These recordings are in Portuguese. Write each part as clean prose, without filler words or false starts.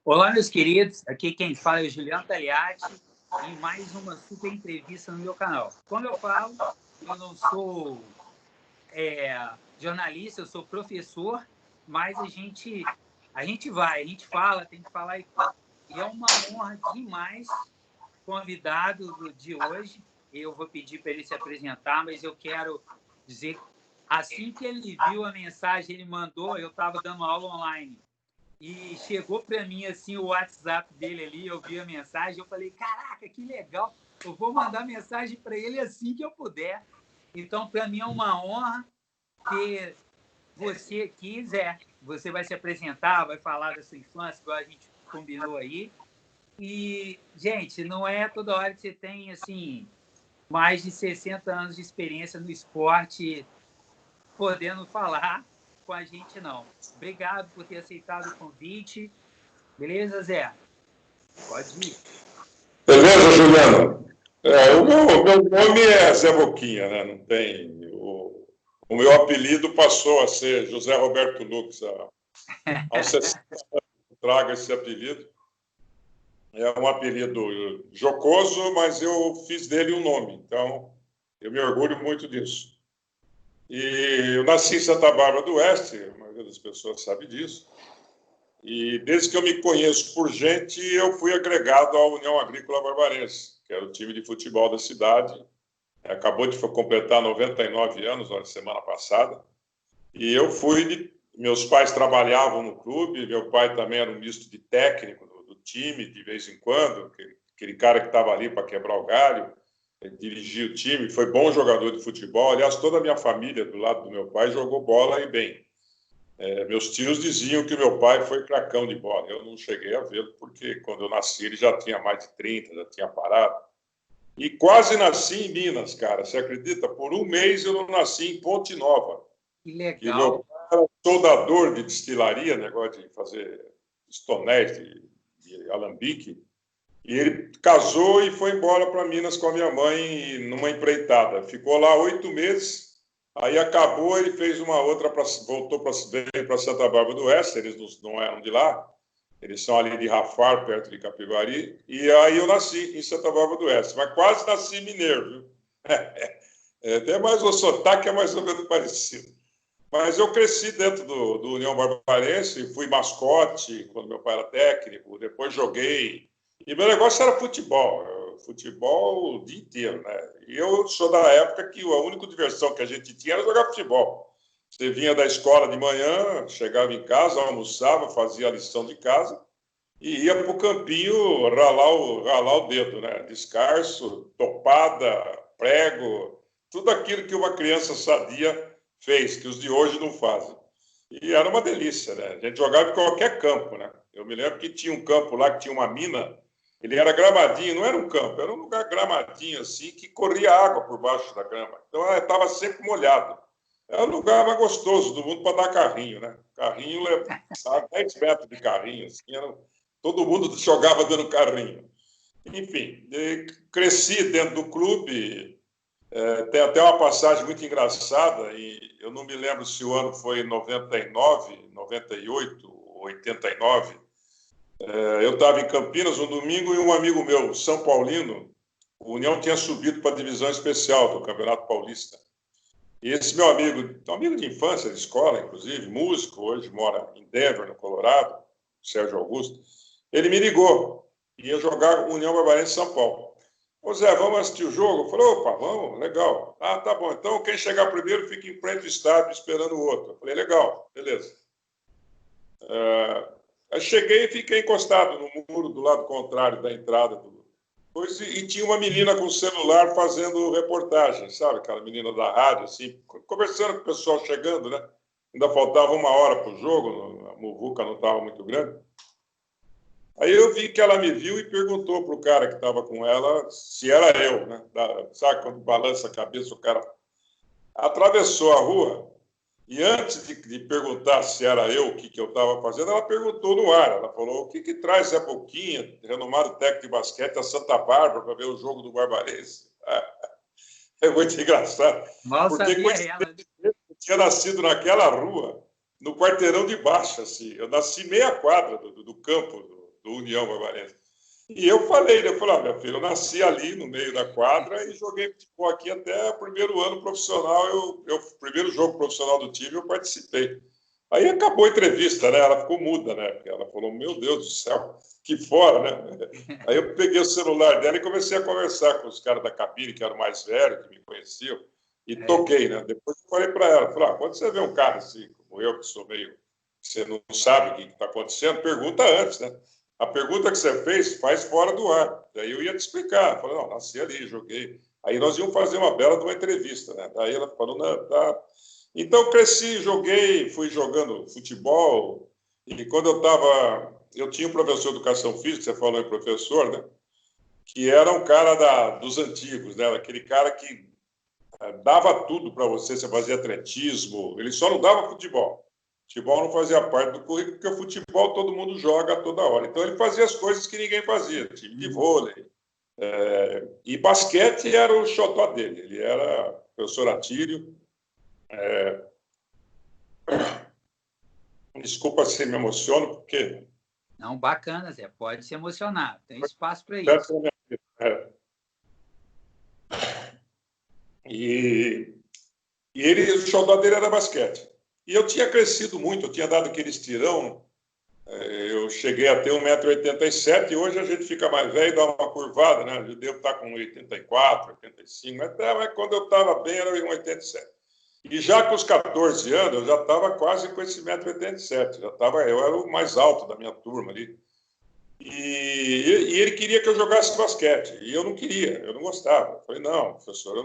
Olá, meus queridos. Aqui quem fala é o Juliano Tagliati em mais uma super entrevista no meu canal. Como eu falo, eu não sou jornalista, eu sou professor, mas a gente fala, tem que falar e tudo. E é uma honra demais o convidado de hoje. Eu vou pedir para ele se apresentar, mas eu quero dizer, assim que ele viu a mensagem, ele mandou, eu estava dando aula online. E chegou para mim assim o WhatsApp dele ali, eu vi a mensagem, eu falei, caraca, que legal, eu vou mandar mensagem para ele assim que eu puder. Então, para mim é uma honra ter você aqui, Zé. Você vai se apresentar, vai falar da sua infância, igual a gente combinou aí. E, gente, não é toda hora que você tem assim mais de 60 anos de experiência no esporte podendo falar com a gente, não. Obrigado por ter aceitado o convite. Beleza, Zé? Pode ir. Beleza, Juliano? O meu nome é Zé Boquinha, né? Não tem... O meu apelido passou a ser José Roberto Lux. Aos 60 anos trago esse apelido. É um apelido jocoso, mas eu fiz dele um nome. Então, eu me orgulho muito disso. E eu nasci em Santa Bárbara do Oeste, a maioria das pessoas sabe disso. E desde que eu me conheço por gente, eu fui agregado à União Agrícola Barbarense, que era o time de futebol da cidade. Acabou de completar 99 anos, na semana passada. E eu meus pais trabalhavam no clube, meu pai também era um misto de técnico do time, de vez em quando, aquele cara que estava ali para quebrar o galho, ele dirigia o time, foi bom jogador de futebol. Aliás, toda a minha família, do lado do meu pai, jogou bola e bem. Meus tios diziam que meu pai foi cracão de bola. Eu não cheguei a vê-lo, porque quando eu nasci ele já tinha mais de 30, já tinha parado. E quase nasci em Minas, cara. Você acredita? Por um mês eu não nasci em Ponte Nova. Que legal. Que meu pai era soldador de destilaria, negócio de fazer tonéis de alambique. E ele casou e foi embora para Minas com a minha mãe numa empreitada. Ficou lá 8 meses. Aí acabou, ele fez uma outra, voltou para Santa Bárbara do Oeste, eles não eram de lá, eles são ali de Rafar, perto de Capivari, e aí eu nasci em Santa Bárbara do Oeste, mas quase nasci mineiro, viu? Até mais o sotaque é mais ou menos parecido. Mas eu cresci dentro do União Barbarense, fui mascote quando meu pai era técnico, depois joguei, e meu negócio era futebol o dia inteiro, né? E eu sou da época que a única diversão que a gente tinha era jogar futebol. Você vinha da escola de manhã, chegava em casa, almoçava, fazia a lição de casa e ia para o campinho ralar o dedo, né? Descarso, topada, prego, tudo aquilo que uma criança sadia fez, que os de hoje não fazem. E era uma delícia, né? A gente jogava em qualquer campo, né? Eu me lembro que tinha um campo lá que tinha uma mina. Ele era gramadinho, não era um campo, era um lugar gramadinho assim, que corria água por baixo da grama. Então ela estava sempre molhada. Era um lugar mais gostoso do mundo para dar carrinho, né? Carrinho levava 10 metros de carrinho, assim, todo mundo jogava dando carrinho. Enfim, cresci dentro do clube, tem até uma passagem muito engraçada, e eu não me lembro se o ano foi 99, 98, 89. Eu estava em Campinas um domingo e um amigo meu, São Paulino, o União tinha subido para a divisão especial do Campeonato Paulista. E esse meu amigo, um amigo de infância, de escola, inclusive, músico, hoje mora em Denver, no Colorado, Sérgio Augusto, ele me ligou, ia jogar União Barbarense São Paulo. Ô Zé, vamos assistir o jogo? Eu falei, opa, vamos, legal. Ah, tá bom, então quem chegar primeiro fica em frente do estádio esperando o outro. Eu falei, legal, beleza. Aí cheguei e fiquei encostado no muro do lado contrário da entrada. E tinha uma menina com celular fazendo reportagem, sabe? Aquela menina da rádio, assim, conversando com o pessoal chegando, né? Ainda faltava 1 hora para o jogo, a muvuca não estava muito grande. Aí eu vi que ela me viu e perguntou para o cara que estava com ela se era eu, né? Sabe quando balança a cabeça, o cara atravessou a rua. E antes de perguntar se era eu, o que eu estava fazendo, ela perguntou no ar. Ela falou, o que traz Zé Boquinha, renomado técnico de basquete, a Santa Bárbara para ver o jogo do Barbarense? É muito engraçado. Mal porque sabia ela. Eu tinha nascido naquela rua no quarteirão de baixo, assim. Eu nasci meia quadra do campo do União Barbarense. E eu falei, né? Eu falei, meu filho, eu nasci ali no meio da quadra e joguei futebol aqui até o primeiro ano profissional. Primeiro jogo profissional do time eu participei. Aí acabou a entrevista, né? Ela ficou muda, né? Porque ela falou, meu Deus do céu, que fora, né? Aí eu peguei o celular dela e comecei a conversar com os caras da cabine, que eram mais velhos, que me conheciam, e toquei, né? Depois eu falei para ela, falei, quando você vê um cara assim, como eu, que sou meio... Você não sabe o que está acontecendo, pergunta antes, né? A pergunta que você fez, faz fora do ar. Daí eu ia te explicar. Falei, não, nasci ali, joguei. Aí nós íamos fazer uma bela de uma entrevista, né? Daí ela falou, não, tá... Então, cresci, joguei, fui jogando futebol. E quando eu tinha um professor de educação física, você falou em professor, né? Que era um cara dos antigos, né? Aquele cara que dava tudo para você, você fazia atletismo, ele só não dava futebol. Futebol não fazia parte do currículo, porque o futebol todo mundo joga a toda hora. Então, ele fazia as coisas que ninguém fazia, time de vôlei. E basquete era o xodó dele. Ele era professor Atílio. Desculpa se me emociono, porque... Não, bacana, Zé. Pode se emocionar. Tem espaço para isso. E o xodó dele era basquete. E eu tinha crescido muito, eu tinha dado aquele estirão. Eu cheguei a ter 1,87 m e hoje a gente fica mais velho e dá uma curvada, né? Eu devo estar com 84, 85, mas quando eu estava bem era 1,87 m. E já com os 14 anos, eu já estava quase com esse 1,87 m. Eu era o mais alto da minha turma ali. E ele queria que eu jogasse basquete. E eu não queria, eu não gostava. Eu falei, não, professor,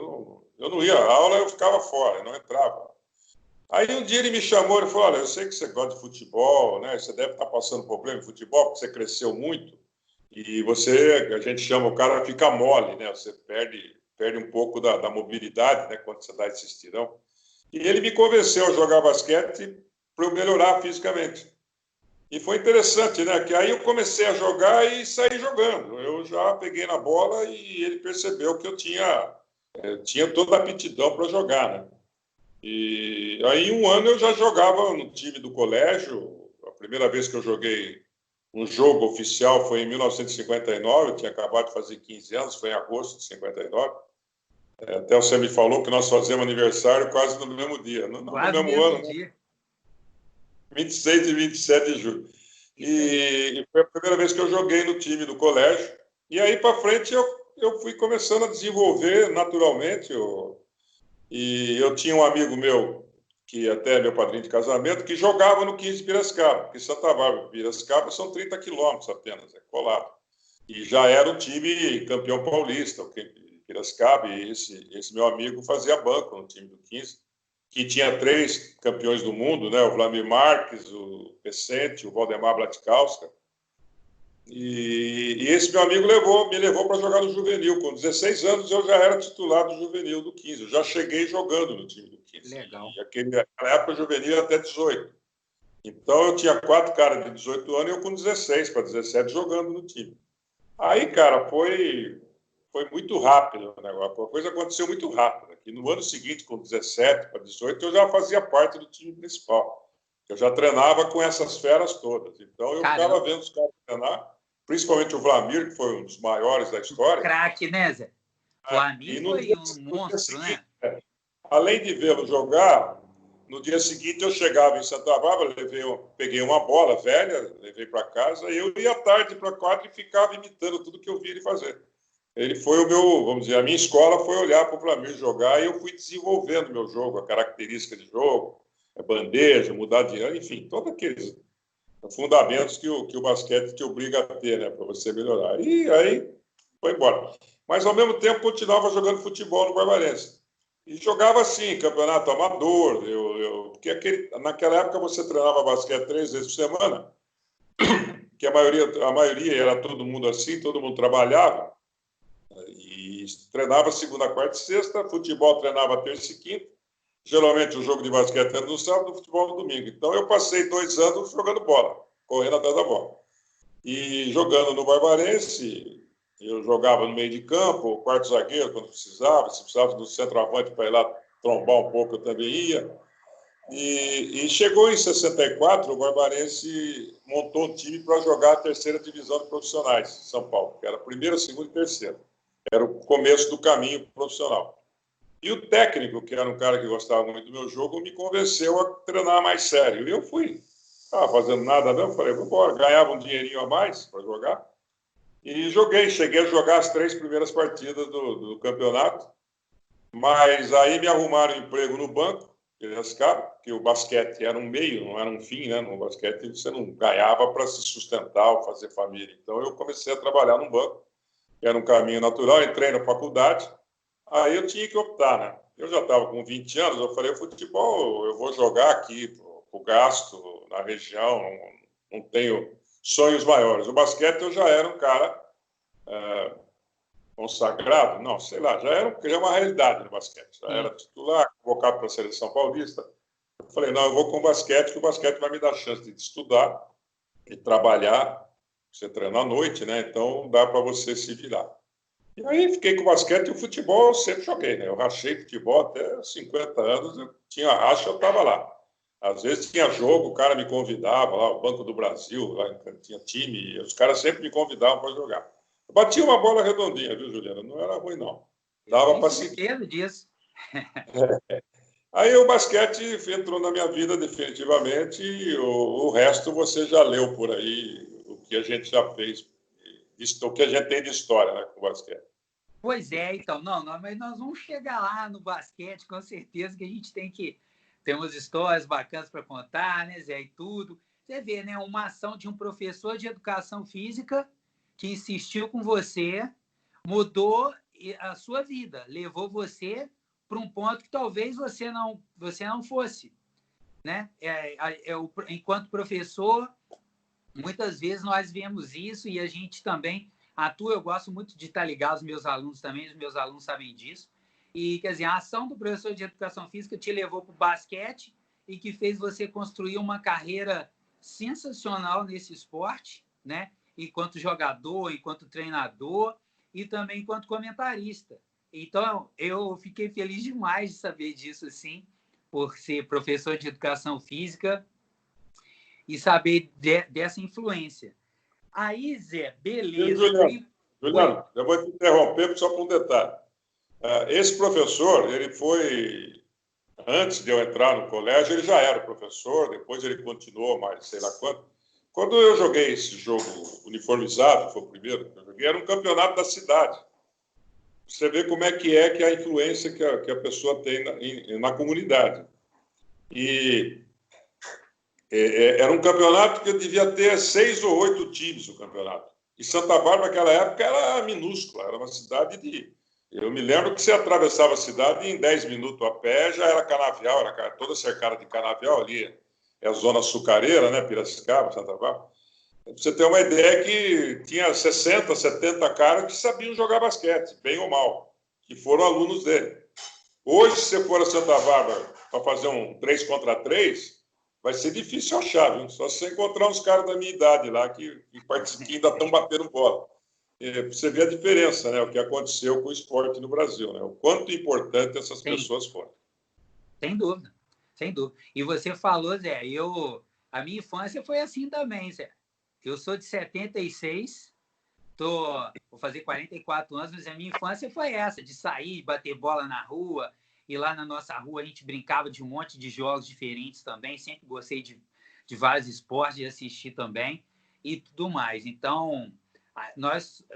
eu não ia. A aula eu ficava fora, eu não entrava. Aí um dia ele me chamou e falou, olha, eu sei que você gosta de futebol, né? Você deve estar passando problema em futebol, porque você cresceu muito. E a gente chama o cara a ficar mole, né? Você perde um pouco da mobilidade, né? Quando você dá esse estirão. E ele me convenceu a jogar basquete para eu melhorar fisicamente. E foi interessante, né? Que aí eu comecei a jogar e saí jogando. Eu já peguei na bola e ele percebeu que eu tinha toda a aptidão para jogar, né? E aí, um ano eu já jogava no time do colégio. A primeira vez que eu joguei um jogo oficial foi em 1959. Eu tinha acabado de fazer 15 anos, foi em agosto de 59. Até você me falou que nós fazemos aniversário quase no mesmo dia. Não, no mesmo ano, dia. Né? 26 e 27 de julho. E foi a primeira vez que eu joguei no time do colégio. E aí, para frente, eu fui começando a desenvolver naturalmente. E eu tinha um amigo meu, que até é meu padrinho de casamento, que jogava no 15 de Piracicaba, porque Santa Bárbara e Piracicaba são 30 quilômetros apenas, é colado. E já era o time campeão paulista, o Piracicaba, e esse meu amigo fazia banco no time do 15, que tinha 3 campeões do mundo, né? O Vladimir Marques, o Pecente, o Valdemar Blatkowska. E esse meu amigo me levou para jogar no juvenil. Com 16 anos eu já era titular do juvenil do 15. Eu já cheguei jogando no time do 15. Legal. E naquela época o juvenil era até 18. Então eu tinha 4 caras de 18 anos e eu com 16 para 17 jogando no time. Aí, cara, foi muito rápido o negócio. A coisa aconteceu muito rápido. E no ano seguinte, com 17 para 18, eu já fazia parte do time principal. Eu já treinava com essas feras todas. Então eu ficava vendo os caras treinar, principalmente o Vlamir, que foi um dos maiores da história. Craque, né, Zé? Vlamir foi um monstro, né? Além de vê-lo jogar, no dia seguinte eu chegava em Santa Bárbara, peguei uma bola velha, levei para casa, e eu ia à tarde para a quadra e ficava imitando tudo que eu via ele fazer. Ele foi vamos dizer, a minha escola foi olhar para o Vlamir jogar e eu fui desenvolvendo meu jogo, a característica de jogo, a bandeja, mudar de ano, enfim, todos aqueles fundamentos que o basquete te obriga a ter, né, para você melhorar. E aí foi embora. Mas, ao mesmo tempo, continuava jogando futebol no Barbarense. E jogava assim, campeonato amador. Porque naquela época você treinava basquete 3 vezes por semana, que a maioria era todo mundo assim, todo mundo trabalhava. E treinava segunda, quarta e sexta, futebol treinava terça e quinta. Geralmente o jogo de basquete era no sábado, o futebol no domingo. Então eu passei 2 anos jogando bola, correndo atrás da bola. E jogando no Barbarense, eu jogava no meio de campo, quarto zagueiro quando precisava, se precisava do centroavante para ir lá trombar um pouco, eu também ia. E chegou em 64, o Barbarense montou um time para jogar a terceira divisão de profissionais de São Paulo, que era a primeira, segunda e terceira. Era o começo do caminho profissional. E o técnico, que era um cara que gostava muito do meu jogo, me convenceu a treinar mais sério. E eu fui. Não estava fazendo nada mesmo, falei, vamos embora. Ganhava um dinheirinho a mais para jogar. E joguei, cheguei a jogar as 3 primeiras partidas do campeonato. Mas aí me arrumaram emprego no banco, porque o basquete era um meio, não era um fim, né? No basquete você não ganhava para se sustentar ou fazer família. Então eu comecei a trabalhar no banco, que era um caminho natural, entrei na faculdade, aí eu tinha que optar, né? Eu já estava com 20 anos, eu falei, futebol eu vou jogar aqui, para o gasto, na região, não tenho sonhos maiores. O basquete eu já era um cara consagrado, não, sei lá, já é uma realidade no basquete, já era titular, convocado para a seleção paulista. Eu falei, não, eu vou com o basquete, que o basquete vai me dar chance de estudar e trabalhar, você treina à noite, né? Então dá para você se virar. E aí fiquei com o basquete e o futebol eu sempre joguei, né? Eu rachei futebol até 50 anos, eu tinha racha, eu estava lá. Às vezes tinha jogo, o cara me convidava lá, o Banco do Brasil, lá tinha time, os caras sempre me convidavam para jogar. Eu batia uma bola redondinha, viu, Juliana? Não era ruim, não. Dava para seguir. Disso. Aí o basquete entrou na minha vida definitivamente e o resto você já leu por aí, o que a gente já fez, o que a gente tem de história, né, com o basquete. Pois é, então, mas nós vamos chegar lá no basquete, com certeza que a gente tem umas histórias bacanas para contar, né, Zé, e tudo. Você vê, né, uma ação de um professor de educação física que insistiu com você, mudou a sua vida, levou você para um ponto que talvez você não fosse, né? Enquanto professor, muitas vezes nós vemos isso e a gente também atua. Eu gosto muito de estar ligado aos meus alunos também, os meus alunos sabem disso. E, quer dizer, a ação do professor de educação física te levou para o basquete e que fez você construir uma carreira sensacional nesse esporte, né? Enquanto jogador, enquanto treinador e também enquanto comentarista. Então, eu fiquei feliz demais de saber disso, assim, por ser professor de educação física e saber dessa influência. Aí, Zé, beleza. Juliano, eu vou te interromper só por um detalhe. Esse professor, ele foi, antes de eu entrar no colégio, ele já era professor, depois ele continuou mais sei lá quanto. Quando eu joguei esse jogo uniformizado, foi o primeiro que eu joguei, era um campeonato da cidade. Você vê como é que a influência que a pessoa tem na comunidade. E era um campeonato que eu devia ter 6 ou 8 times no campeonato. E Santa Bárbara, naquela época, era minúscula, era uma cidade de... Eu me lembro que você atravessava a cidade e em 10 minutos a pé já era canavial, era toda cercada de canavial ali. É a zona açucareira, né? Piracicaba, Santa Bárbara. Pra você ter uma ideia que tinha 60, 70 caras que sabiam jogar basquete, bem ou mal, que foram alunos dele. Hoje, se você for a Santa Bárbara para fazer um 3 contra 3, vai ser difícil achar, viu? Só se você encontrar uns caras da minha idade lá que ainda estão batendo bola. Você vê a diferença, né? O que aconteceu com o esporte no Brasil, né? O quanto importante essas pessoas foram. Sem dúvida, sem dúvida. E você falou, Zé, a minha infância foi assim também, Zé. Eu sou de 76, vou fazer 44 anos, mas a minha infância foi essa, de sair, bater bola na rua, e lá na nossa rua a gente brincava de um monte de jogos diferentes também, sempre gostei de vários esportes, de assistir também, e tudo mais. Então,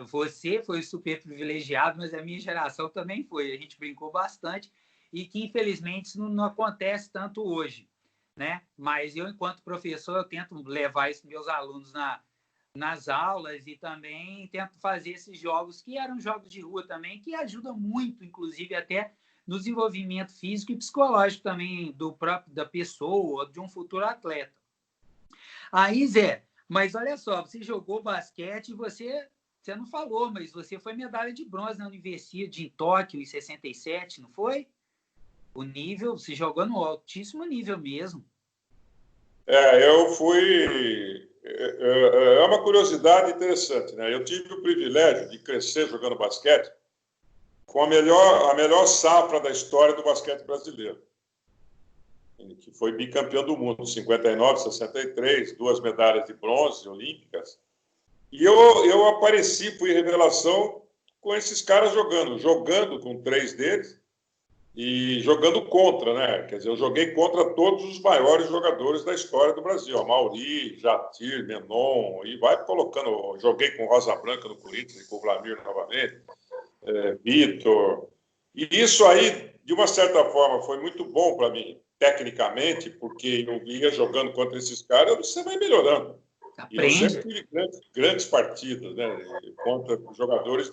você foi super privilegiado, mas a minha geração também foi. A gente brincou bastante, e que, infelizmente, isso não acontece tanto hoje, né? Mas eu, enquanto professor, eu tento levar isso para meus alunos nas aulas e também tento fazer esses jogos, que eram jogos de rua também, que ajudam muito, inclusive, até no desenvolvimento físico e psicológico também da pessoa, de um futuro atleta. Aí, Zé, mas olha só, você jogou basquete e você não falou, mas você foi medalha de bronze na Universidade em Tóquio, em 67, não foi? O nível, você jogou no altíssimo nível mesmo. Eu fui... É uma curiosidade interessante, né? Eu tive o privilégio de crescer jogando basquete com a melhor safra da história do basquete brasileiro. que foi bicampeão do mundo, 59, 63, 2 medalhas de bronze olímpicas. E eu apareci, fui revelação com esses caras jogando com 3 deles e jogando contra, né? Quer dizer, eu joguei contra todos os maiores jogadores da história do Brasil, Amauri, Jatir, Menon, e vai colocando, joguei com Rosa Branca no Corinthians, com o Vlamir novamente, Vitor. E isso aí, de uma certa forma, foi muito bom para mim, tecnicamente, porque eu ia jogando contra esses caras, você vai melhorando. E eu sempre tive grandes partidas, né, contra jogadores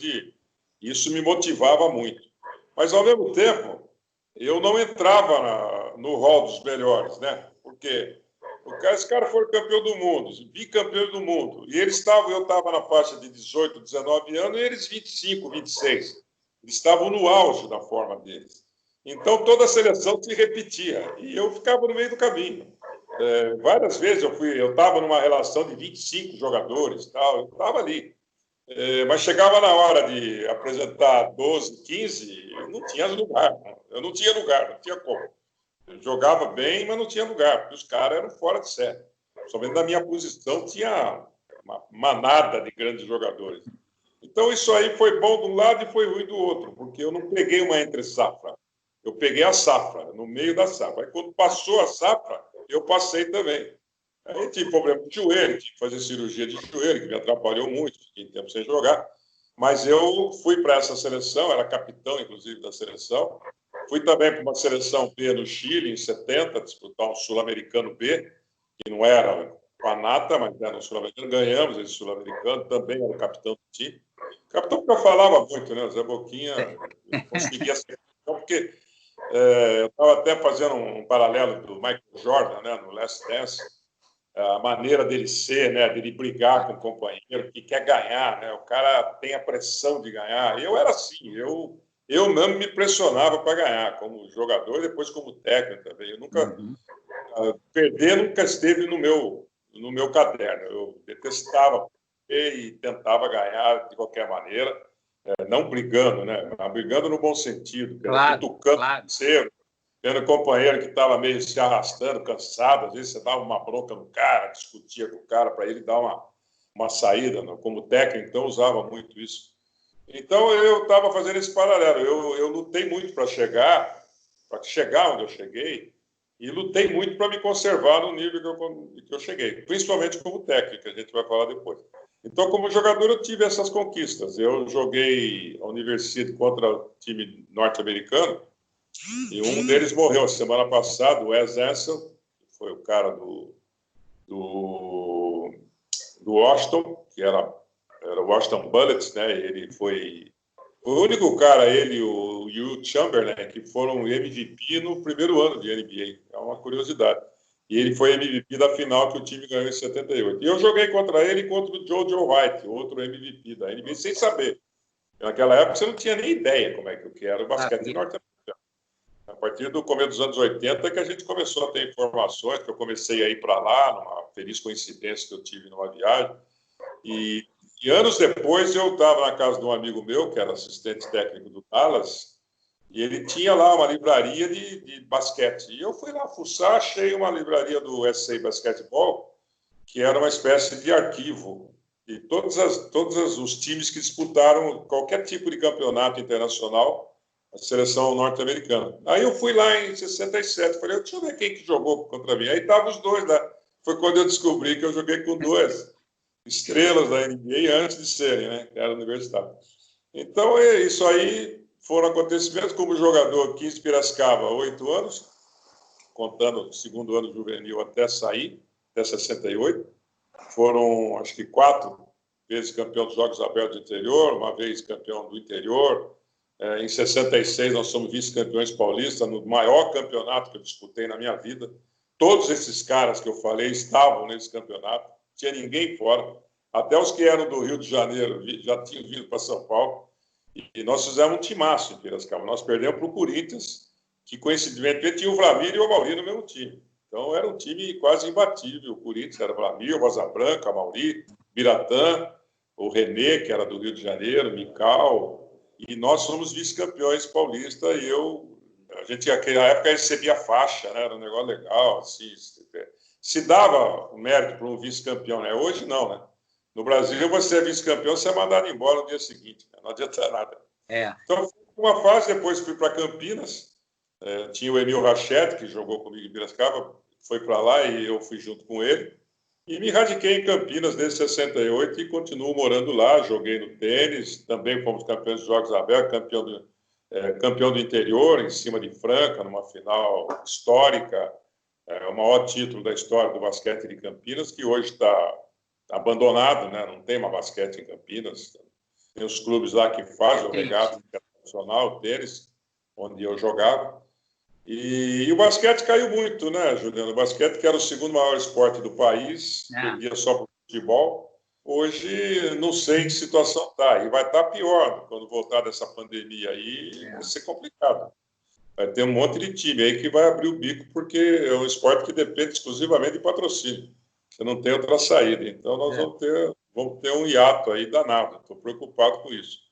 Isso me motivava muito. Mas, ao mesmo tempo, eu não entrava no rol dos melhores, né? Porque esses caras foram campeão do mundo, bicampeão do mundo. E eu estava na faixa de 18, 19 anos, e eles 25, 26. Eles estavam no auge da forma deles. Então, toda a seleção se repetia. E eu ficava no meio do caminho. Várias vezes eu estava numa relação de 25 jogadores, tal, eu estava ali. Mas chegava na hora de apresentar 12, 15, eu não tinha lugar. Eu não tinha lugar, não tinha como. Eu jogava bem, mas não tinha lugar, porque os caras eram fora de série. Somente na minha posição tinha uma manada de grandes jogadores. Então, isso aí foi bom de um lado e foi ruim do outro, porque eu não peguei uma entre-safra. Eu peguei a safra, no meio da safra. Aí, quando passou a safra, eu passei também. Aí tive problema de joelho, tive que fazer cirurgia de joelho, que me atrapalhou muito, fiquei tempo sem jogar. Mas eu fui para essa seleção, era capitão, inclusive, da seleção. Fui também para uma seleção B no Chile, em 70, disputar um Sul-Americano B, que não era com a nata, mas era um Sul-Americano. Ganhamos esse Sul-Americano, também era o capitão do time. O capitão que eu falava muito, né? O Zé Boquinha conseguia ser capitão, porque eu estava até fazendo um paralelo do Michael Jordan, né, no Last Dance, a maneira dele ser, né, dele brigar com o companheiro, que quer ganhar, né? O cara tem a pressão de ganhar. Eu era assim, eu mesmo me pressionava para ganhar, como jogador e depois como técnico também. Eu nunca... Perder nunca esteve no meu caderno. Eu detestava perder e tentava ganhar de qualquer maneira, não brigando, né? Brigando no bom sentido, cutucando o parceiro, vendo o companheiro que estava meio se arrastando, cansado, às vezes você dava uma bronca no cara, discutia com o cara para ele dar uma saída, né? Como técnico, então usava muito isso. Então eu estava fazendo esse paralelo. Eu lutei muito para chegar onde eu cheguei, e lutei muito para me conservar no nível que eu cheguei, principalmente como técnico, que a gente vai falar depois. Então, como jogador, eu tive essas conquistas. Eu joguei a Universidade contra o time norte-americano, e um deles morreu a semana passada, o Wes Ansel, que foi o cara do Washington, que era o Washington Bullets, né? Ele foi o único cara, ele e o Will Chamberlain, que foram MVP no primeiro ano de NBA. É uma curiosidade. E ele foi MVP da final que o time ganhou em 78. E eu joguei contra ele e contra o Joe White, outro MVP da NBA, sem saber. Naquela época você não tinha nem ideia como é que era o basquete norte-americano. A partir do começo dos anos 80 que a gente começou a ter informações, que eu comecei a ir para lá, numa feliz coincidência que eu tive numa viagem. E anos depois eu estava na casa de um amigo meu, que era assistente técnico do Dallas, e ele tinha lá uma livraria de basquete. E eu fui lá fuçar, achei uma livraria do SA Basketball, que era uma espécie de arquivo de todos os times que disputaram qualquer tipo de campeonato internacional, a seleção norte-americana. Aí eu fui lá em 67, falei, deixa eu ver quem que jogou contra mim. Aí estavam os dois lá. Foi quando eu descobri que eu joguei com dois estrelas da NBA antes de serem, né? Que era universitário. Então, isso aí foram acontecimentos. Como jogador, 15 Piracicaba, 8 anos, contando o segundo ano juvenil até sair, até 68. Foram, acho que 4 vezes campeão dos Jogos Abertos do Interior, uma vez campeão do Interior. Em 66, nós somos vice-campeões paulistas, no maior campeonato que eu disputei na minha vida. Todos esses caras que eu falei estavam nesse campeonato. Tinha ninguém fora. Até os que eram do Rio de Janeiro já tinham vindo para São Paulo. E nós fizemos um timaço em Piracicaba. Nós perdemos para o Corinthians, que coincidentemente tinha o Vlamir e o Amauri no mesmo time. Então era um time quase imbatível. O Corinthians era o Vlamir, o Rosa Branca, o Amauri, Biratã, o René, que era do Rio de Janeiro, Mical. E nós somos vice-campeões paulistas. E eu A gente, naquela época, recebia faixa, né? Era um negócio legal, assim, se dava o mérito para um vice-campeão, né? Hoje não, né? No Brasil, você é vice-campeão, você é mandado embora no dia seguinte, né? Não adianta nada. Então, foi uma fase, depois fui para Campinas, tinha o Emil Rachete, que jogou comigo em Piracicaba, foi para lá e eu fui junto com ele. E me radiquei em Campinas desde 68 e continuo morando lá. Joguei no tênis, também fomos campeões dos Jogos Abertos, campeão do interior, em cima de Franca, numa final histórica, o maior título da história do basquete de Campinas, que hoje está abandonado, né? Não tem mais basquete em Campinas. Tem os clubes lá que fazem o regata internacional, o tênis, onde eu jogava. E o basquete caiu muito, né, Juliano? O basquete, que era o segundo maior esporte do país, perdia só para o futebol. Hoje, não sei em que situação está. E vai estar pior quando voltar dessa pandemia aí, vai ser complicado. Vai ter um monte de time aí que vai abrir o bico, porque é um esporte que depende exclusivamente de patrocínio. Você não tem outra saída. Então, nós vamos ter um hiato aí danado. Estou preocupado com isso.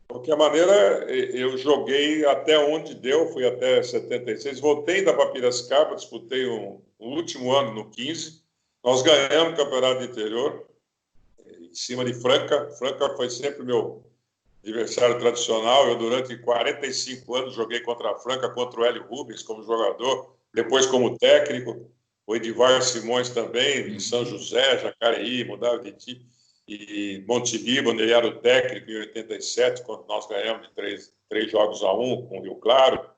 De qualquer maneira, eu joguei até onde deu, fui até 76, voltei ainda para Piracicaba, disputei um último ano no 15, nós ganhamos o Campeonato do Interior, em cima de Franca. Franca foi sempre meu adversário tradicional. Eu, durante 45 anos, joguei contra a Franca, contra o Hélio Rubens como jogador, depois como técnico, o Edivar Simões também, em São José, Jacareí, mudava de time. E Monte Líbano, ele era o técnico em 87, quando nós ganhamos de 3-1 com o Rio Claro.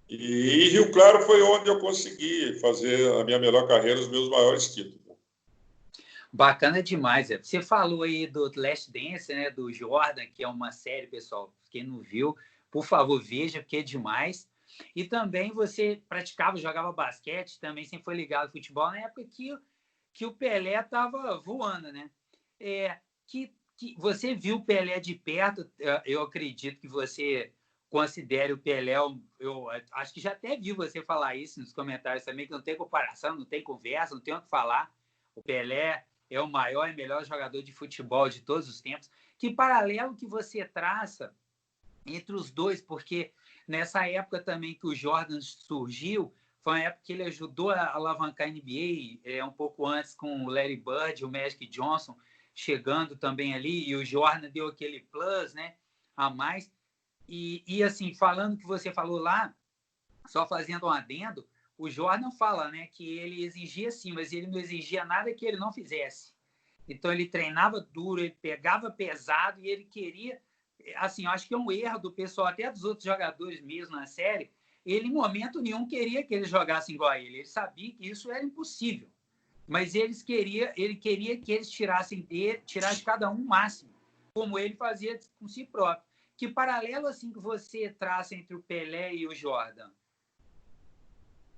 E Rio Claro foi onde eu consegui fazer a minha melhor carreira, os meus maiores títulos. Bacana demais. Você falou aí do Last Dance, né, do Jordan, que é uma série, pessoal. Quem não viu, por favor, veja, porque é demais. E também você jogava basquete, também sempre foi ligado ao futebol, na época que o Pelé estava voando, né? Que você viu o Pelé de perto, eu acredito que você considere o Pelé, eu acho que já até vi você falar isso nos comentários também, que não tem comparação, não tem conversa, não tem o que falar. O Pelé é o maior e melhor jogador de futebol de todos os tempos. Que paralelo que você traça entre os dois, porque nessa época também que o Jordan surgiu, foi uma época que ele ajudou a alavancar a NBA, um pouco antes com o Larry Bird, o Magic Johnson chegando também ali, e o Jordan deu aquele plus, né, a mais. E assim, falando o que você falou lá, só fazendo um adendo, o Jordan fala, né, que ele exigia sim, mas ele não exigia nada que ele não fizesse. Então, ele treinava duro, ele pegava pesado e ele queria... Assim, eu acho que é um erro do pessoal, até dos outros jogadores mesmo na série, ele, em momento nenhum, queria que eles jogassem igual a ele. Ele sabia que isso era impossível. Mas ele queria que eles tirassem cada um o máximo, como ele fazia com si próprio. Que paralelo assim que você traça entre o Pelé e o Jordan?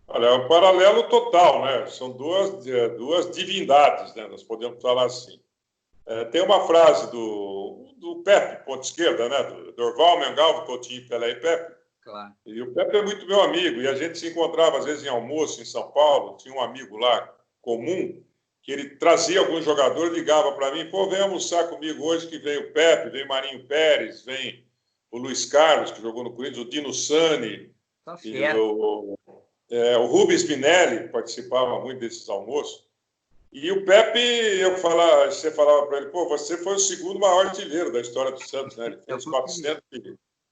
Olha, é um paralelo total, né? São duas divindades, né? Nós podemos falar assim. Tem uma frase do Pepe, ponta esquerda, né? Do Dorval, Mengalvo, Coutinho, Pelé e Pepe. Claro. E o Pepe é muito meu amigo, e a gente se encontrava às vezes em almoço em São Paulo. Tinha um amigo lá comum que ele trazia alguns jogadores, ligava para mim: pô, vem almoçar comigo hoje, que vem o Pepe, vem o Marinho Pérez, vem o Luiz Carlos, que jogou no Corinthians, o Dino Sani, e o Rubens Minelli participava muito desses almoços. E o Pepe, você falava para ele: pô, você foi o segundo maior artilheiro da história do Santos, né? Ele fez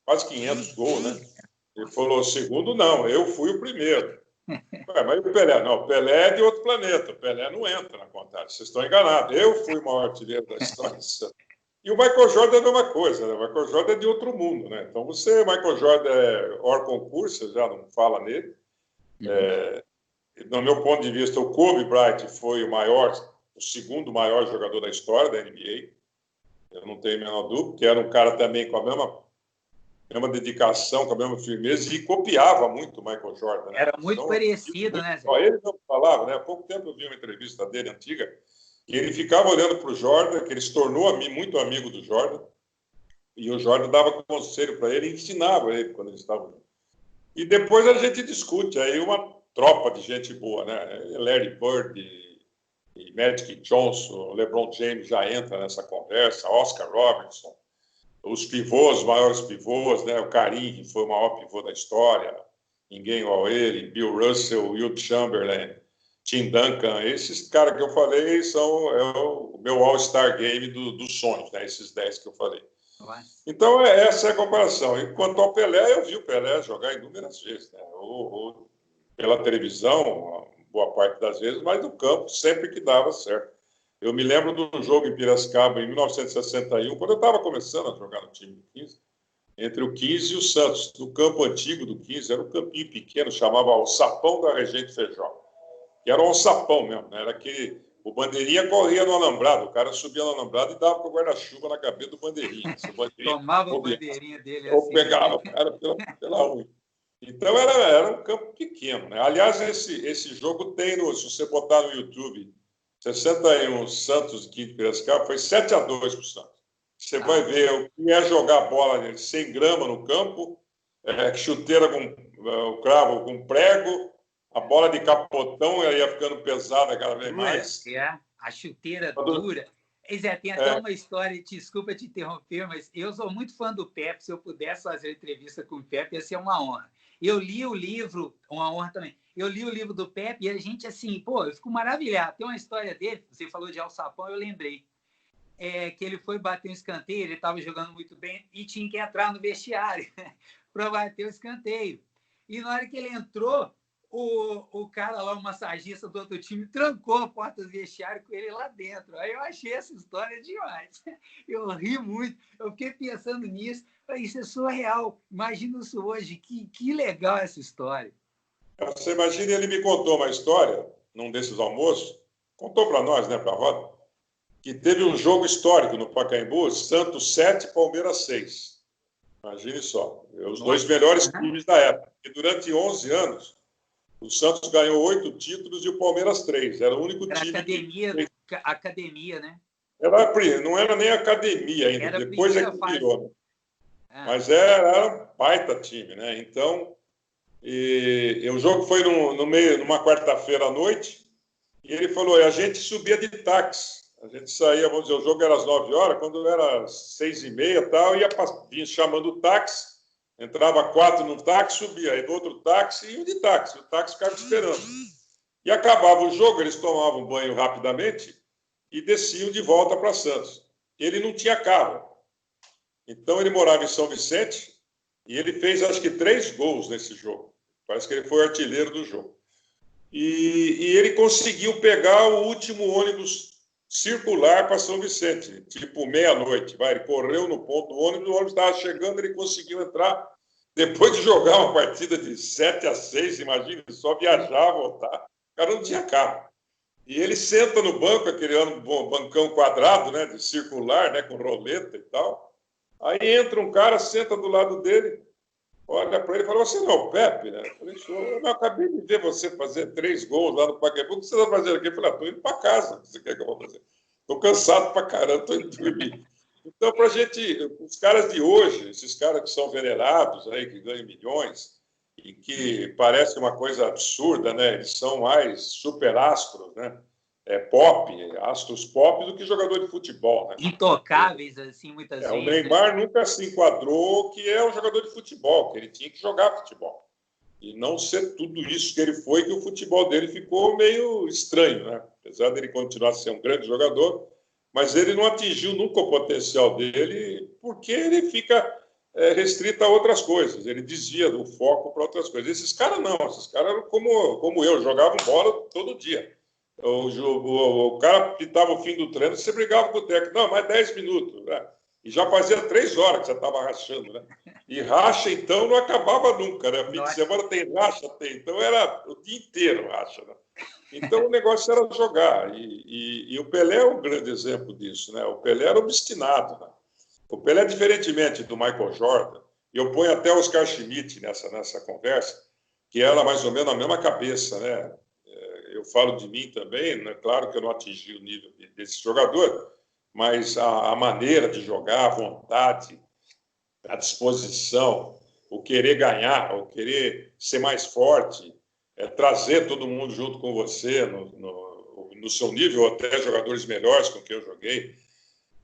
quase 500 gols, né? Ele falou: o segundo não, eu fui o primeiro. Mas o Pelé? Não, o Pelé é de outro planeta, o Pelé não entra na contagem, vocês estão enganados. Eu fui o maior artilheiro da história do Santos. E o Michael Jordan é a mesma coisa, né? O Michael Jordan é de outro mundo, né? Então, Michael Jordan é hors concurso, já não fala nele. No meu ponto de vista, o Kobe Bryant foi o segundo maior jogador da história da NBA. Eu não tenho a menor dúvida, que era um cara também com a mesma dedicação, com a mesma firmeza, e copiava muito o Michael Jordan. Né? Era muito parecido, né, Zé? Ele não falava, né? Há pouco tempo eu vi uma entrevista dele antiga, e ele ficava olhando para o Jordan, que ele se tornou muito amigo do Jordan, e o Jordan dava conselho para ele e ensinava ele quando ele estava. E depois a gente discute, aí uma tropa de gente boa, né? Larry Bird e Magic Johnson, LeBron James já entra nessa conversa, Oscar ninguém igual ele, Bill Russell, Wilt Chamberlain, Tim Duncan, esses caras que eu falei é o meu All-Star Game dos sonhos, né? Esses 10 que eu falei. Então, essa é a comparação. E quanto ao Pelé, eu vi o Pelé jogar inúmeras vezes, né? Ou pela televisão, boa parte das vezes, mas no campo, sempre que dava certo. Eu me lembro de um jogo em Piracicaba, em 1961, quando eu estava começando a jogar no time do 15, entre o 15 e o Santos. No campo antigo do 15, era um campinho pequeno, chamava o Sapão da Regente Feijó, que era um sapão mesmo, né? Era aquele... O bandeirinha corria no alambrado, o cara subia no alambrado e dava com o guarda-chuva na cabeça do bandeirinha. O bandeirinha tomava a bandeirinha dele assim. Ou assim. pegava o cara pela unha. Então, era um campo pequeno, né? Aliás, esse jogo tem, se você botar no YouTube, 61 Santos e 15 Piracicaba, foi 7-2 para o Santos. Você vai ver o que é jogar bola sem grama no campo, chuteira com cravo, com prego, a bola de capotão ia ficando pesada cada vez mais. A chuteira dura. Zé, tem até uma história, desculpa te interromper, mas eu sou muito fã do Pepe. Se eu pudesse fazer entrevista com o Pepe, ia ser uma honra. Eu li o livro, uma honra também. Eu li o livro do Pepe e a gente, assim, eu fico maravilhado. Tem uma história dele, você falou de alçapão, eu lembrei. Que ele foi bater um escanteio, ele estava jogando muito bem e tinha que entrar no vestiário para bater o escanteio. E na hora que ele entrou, o cara lá, o massagista do outro time, trancou a porta do vestiário com ele lá dentro. Aí eu achei essa história demais. Eu ri muito, eu fiquei pensando nisso. Isso é surreal. Imagina isso hoje. Que legal essa história. Você imagina, ele me contou uma história, num desses almoços, contou para nós, né, para a roda, que teve um jogo histórico no Pacaembu, Santos 7, Palmeiras 6. Imagine só. Os dois melhores times da época. E durante 11 anos, o Santos ganhou 8 títulos e o Palmeiras 3. Era o único time... Academia, né? Não era nem academia ainda. Era depois é que virou. Né? Mas era um baita time, né? Então, o jogo foi numa quarta-feira à noite, e ele falou, a gente subia de táxi. A gente saía, vamos dizer, o jogo era às 9 horas, quando era 6h30 e tal, vinha chamando o táxi, entrava 4 num táxi, subia, aí do outro táxi e um de táxi. O táxi ficava esperando. E acabava o jogo, eles tomavam banho rapidamente e desciam de volta para Santos. Ele não tinha carro. Então, ele morava em São Vicente e ele fez, acho que, 3 gols nesse jogo. Parece que ele foi artilheiro do jogo. E ele conseguiu pegar o último ônibus circular para São Vicente, tipo meia-noite. Ele correu no ponto do ônibus, o ônibus estava chegando, ele conseguiu entrar. Depois de jogar uma partida de 7-6, imagina, ele só viajar, voltar. O cara não tinha carro. E ele senta no banco, aquele bancão quadrado, né, de circular, né, com roleta e tal. Aí entra um cara, senta do lado dele, olha para ele e fala, você não é o Pepe, né? Eu falei, eu acabei de ver você fazer 3 gols lá no Pacaembu, o que você está fazendo aqui? Eu falei, estou indo para casa, o que você quer que eu vou fazer? Estou cansado para caramba, estou indo dormir. Então, para a gente, os caras de hoje, esses caras que são venerados, aí, que ganham milhões, e que parece uma coisa absurda, né? Eles são mais super astros, né? Astros pop do que jogador de futebol, né? Intocáveis, assim, muitas vezes. O Neymar nunca se enquadrou que é um jogador de futebol, que ele tinha que jogar futebol. E não ser tudo isso que ele foi, que o futebol dele ficou meio estranho, né? Apesar dele continuar a ser um grande jogador, mas ele não atingiu nunca o potencial dele, porque ele fica restrito a outras coisas. Ele desvia do foco para outras coisas. Esses caras não, esses caras eram como eu, jogavam bola todo dia. O cara pitava o fim do treino, você brigava com o técnico, não, mais 10 minutos, né? E já fazia 3 horas que você estava rachando, né? E racha, então, não acabava nunca, né? Fim de semana tem racha, tem. Então, era o dia inteiro racha, né? Então, o negócio era jogar. E o Pelé é um grande exemplo disso, né? O Pelé era obstinado, né? O Pelé, diferentemente do Michael Jordan, e eu ponho até o Oscar Schmidt nessa conversa, que era mais ou menos a mesma cabeça, né? Eu falo de mim também, né? Claro que eu não atingi o nível desse jogador, mas a maneira de jogar, a vontade, a disposição, o querer ganhar, o querer ser mais forte, trazer todo mundo junto com você no seu nível, até jogadores melhores com quem eu joguei.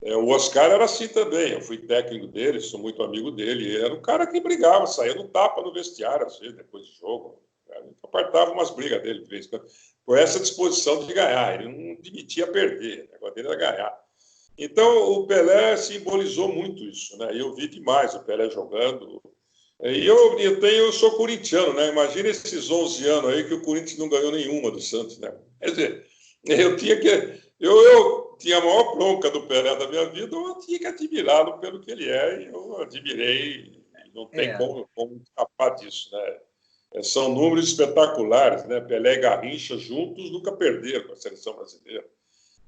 O Oscar era assim também, eu fui técnico dele, sou muito amigo dele, era um cara que brigava, saía no tapa no vestiário, às vezes, depois de jogo. A gente apartava umas brigas dele, de vez em quando, por essa disposição de ganhar, ele não admitia perder, o negócio dele era ganhar. Então, o Pelé simbolizou muito isso, né? Eu vi demais o Pelé jogando. E eu sou corintiano, né? Imagina esses 11 anos aí que o Corinthians não ganhou nenhuma do Santos, né? Quer dizer, eu tinha a maior bronca do Pelé da minha vida, eu tinha que admirá-lo pelo que ele é, e eu admirei, não tem como escapar disso, né? São números espetaculares, né? Pelé e Garrincha juntos nunca perderam com a seleção brasileira.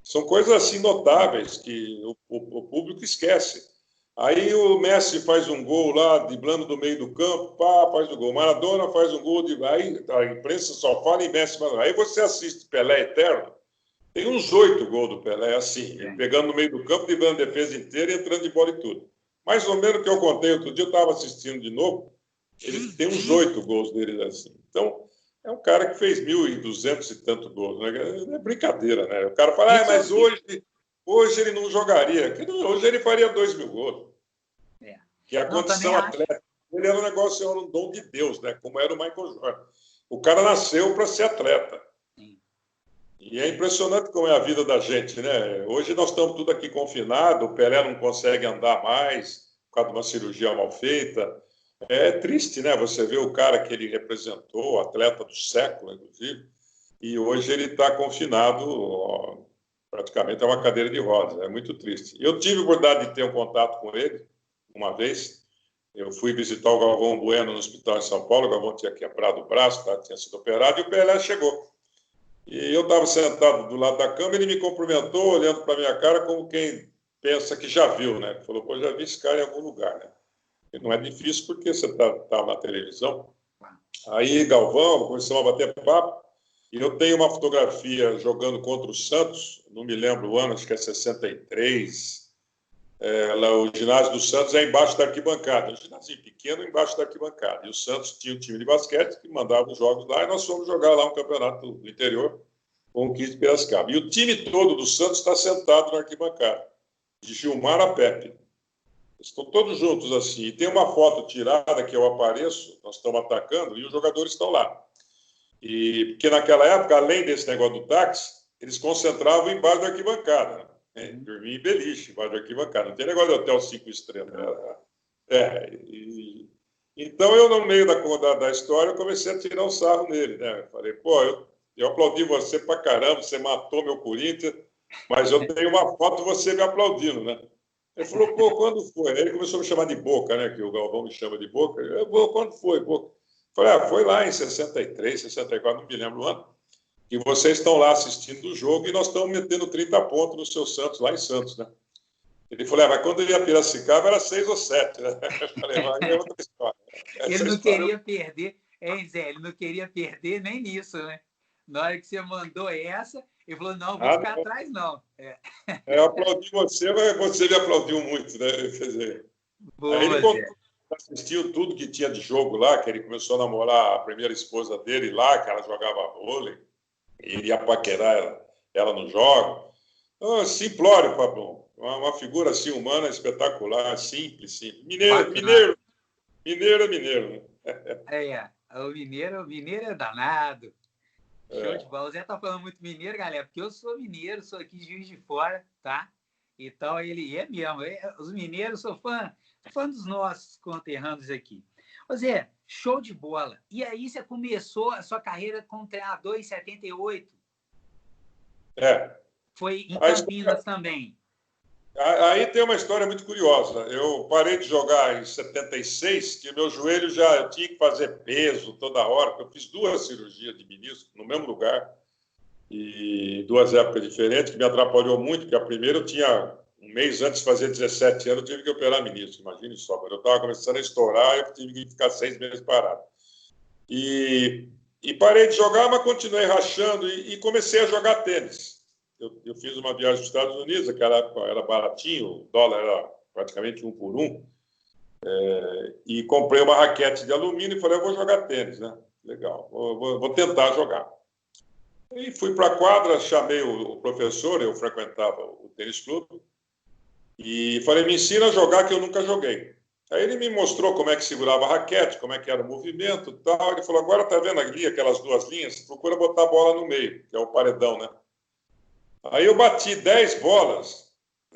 São coisas assim notáveis que o público esquece. Aí o Messi faz um gol lá, driblando do meio do campo, faz o gol. Maradona faz um gol, aí a imprensa só fala em Messi. Aí você assiste Pelé Eterno, tem uns 8 gols do Pelé, assim, ele pegando no meio do campo, driblando a defesa inteira e entrando de bola e tudo. Mais ou menos o que eu contei outro dia, eu estava assistindo de novo, ele tem uns 8 gols dele assim. Então, é um cara que fez 1.200 e tanto gols, né? É brincadeira, né? O cara fala, mas hoje ele não jogaria. Hoje ele faria 2.000 gols. Que a condição atlética ele era um negócio, era um dom de Deus, né? Como era o Michael Jordan. O cara nasceu para ser atleta. E é impressionante como é a vida da gente, né? Hoje nós estamos tudo aqui confinados, o Pelé não consegue andar mais por causa de uma cirurgia mal feita. É triste, né? Você vê o cara que ele representou, atleta do século, inclusive, e hoje ele está confinado, ó, praticamente a uma cadeira de rodas. É muito triste. Eu tive a oportunidade de ter um contato com ele uma vez. Eu fui visitar o Galvão Bueno no hospital em São Paulo. O Galvão tinha quebrado o braço, tá? Tinha sido operado, e o Pelé chegou. E eu estava sentado do lado da cama, ele me cumprimentou, olhando para a minha cara como quem pensa que já viu, né? Ele falou, pô, já vi esse cara em algum lugar, né? E não é difícil porque você tá na televisão. Aí, Galvão, começamos a bater papo, e eu tenho uma fotografia jogando contra o Santos, não me lembro o ano, acho que é 63. Lá, o ginásio do Santos é embaixo da arquibancada, um ginásio pequeno embaixo da arquibancada. E o Santos tinha um time de basquete que mandava os jogos lá, e nós fomos jogar lá um campeonato do interior com o 15 de Piracicaba. E o time todo do Santos está sentado na arquibancada, de Gilmar a Pepe. Estão todos juntos assim. E tem uma foto tirada que eu apareço, nós estamos atacando, e os jogadores estão lá. E porque naquela época, além desse negócio do táxi, eles concentravam embaixo da arquibancada. Dormia em beliche, embaixo da arquibancada. Não tem negócio de hotel 5 estrelas. Então, eu, no meio da história, eu comecei a tirar um sarro nele, né? Falei, pô, eu aplaudi você pra caramba, você matou meu Corinthians, mas eu tenho uma foto de você me aplaudindo, né? Ele falou, pô, quando foi? Aí ele começou a me chamar de Boca, né? Que o Galvão me chama de Boca. Eu, quando foi, Boca? Falei, foi lá em 63, 64, não me lembro o ano, que vocês estão lá assistindo o jogo e nós estamos metendo 30 pontos no seu Santos, lá em Santos, né? Ele falou, mas quando ele ia Piracicaba era 6 ou 7, né? Eu falei, mas é outra história. Ele não queria perder, hein, Zé? Ele não queria perder nem nisso, né? Na hora que você mandou essa, ele falou, não, vou ficar atrás, não. Eu aplaudi você, mas você me aplaudiu muito, né? Quer dizer, boa, aí ele contou, assistiu tudo que tinha de jogo lá, que ele começou a namorar a primeira esposa dele lá, que ela jogava vôlei, ele ia paquerar ela no jogo. Oh, simplório, Fabão. Uma figura assim humana espetacular, simples. Mineiro é mineiro, né? O mineiro é danado. Show de bola. O Zé tá falando muito mineiro, galera, porque eu sou mineiro, sou aqui de Juiz de Fora, tá? Então, ele é mesmo. Os mineiros, sou fã dos nossos conterrâneos aqui. Ô Zé, show de bola. E aí você começou a sua carreira como treinador em 78? Foi em Campinas também. Aí tem uma história muito curiosa. Eu parei de jogar em 76, que meu joelho eu tinha que fazer peso toda hora, porque eu fiz 2 cirurgias de menisco no mesmo lugar, e 2 épocas diferentes, que me atrapalhou muito, porque a primeira eu tinha, um mês antes de fazer 17 anos, eu tive que operar menisco, imagine só. Quando eu estava começando a estourar, eu tive que ficar 6 meses parado. E parei de jogar, mas continuei rachando e comecei a jogar tênis. Eu fiz uma viagem aos Estados Unidos, naquela época era baratinho, o dólar era praticamente 1 por 1, e comprei uma raquete de alumínio e falei, eu vou jogar tênis, né? Legal, vou tentar jogar. E fui para a quadra, chamei o professor, eu frequentava o tênis clube, E falei, me ensina a jogar que eu nunca joguei. Aí ele me mostrou como é que segurava a raquete, como é que era o movimento e tal. Ele falou, agora tá vendo ali aquelas duas linhas? Procura botar a bola no meio, que é o paredão, né? Aí eu bati 10 bolas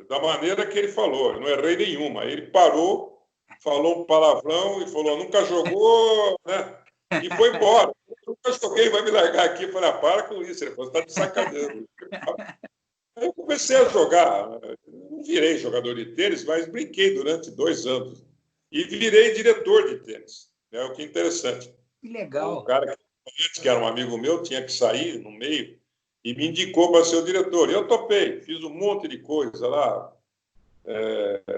da maneira que ele falou. Eu não errei nenhuma. Aí ele parou, falou um palavrão e falou, nunca jogou, né? E foi embora. Eu nunca joguei, vai me largar aqui. Eu falei, para com isso. Ele falou, você está de sacanagem. Aí eu comecei a jogar. Não virei jogador de tênis, mas brinquei durante 2 anos. E virei diretor de tênis. É o que é interessante. Que legal. O cara que era um amigo meu tinha que sair no meio e me indicou para ser o diretor. E eu topei, fiz um monte de coisa lá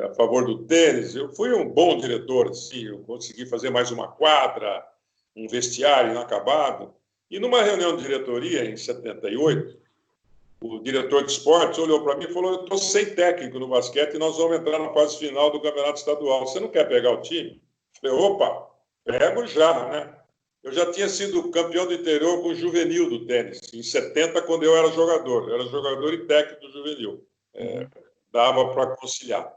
a favor do tênis. Eu fui um bom diretor, assim, eu consegui fazer mais uma quadra, um vestiário inacabado. E numa reunião de diretoria, em 78, o diretor de esportes olhou para mim e falou, eu estou sem técnico no basquete e nós vamos entrar na fase final do campeonato estadual. Você não quer pegar o time? Eu falei, opa, pego já, né? Eu já tinha sido campeão do interior com o juvenil do tênis, em 70, quando eu era jogador. Eu era jogador e técnico do juvenil. Dava para conciliar.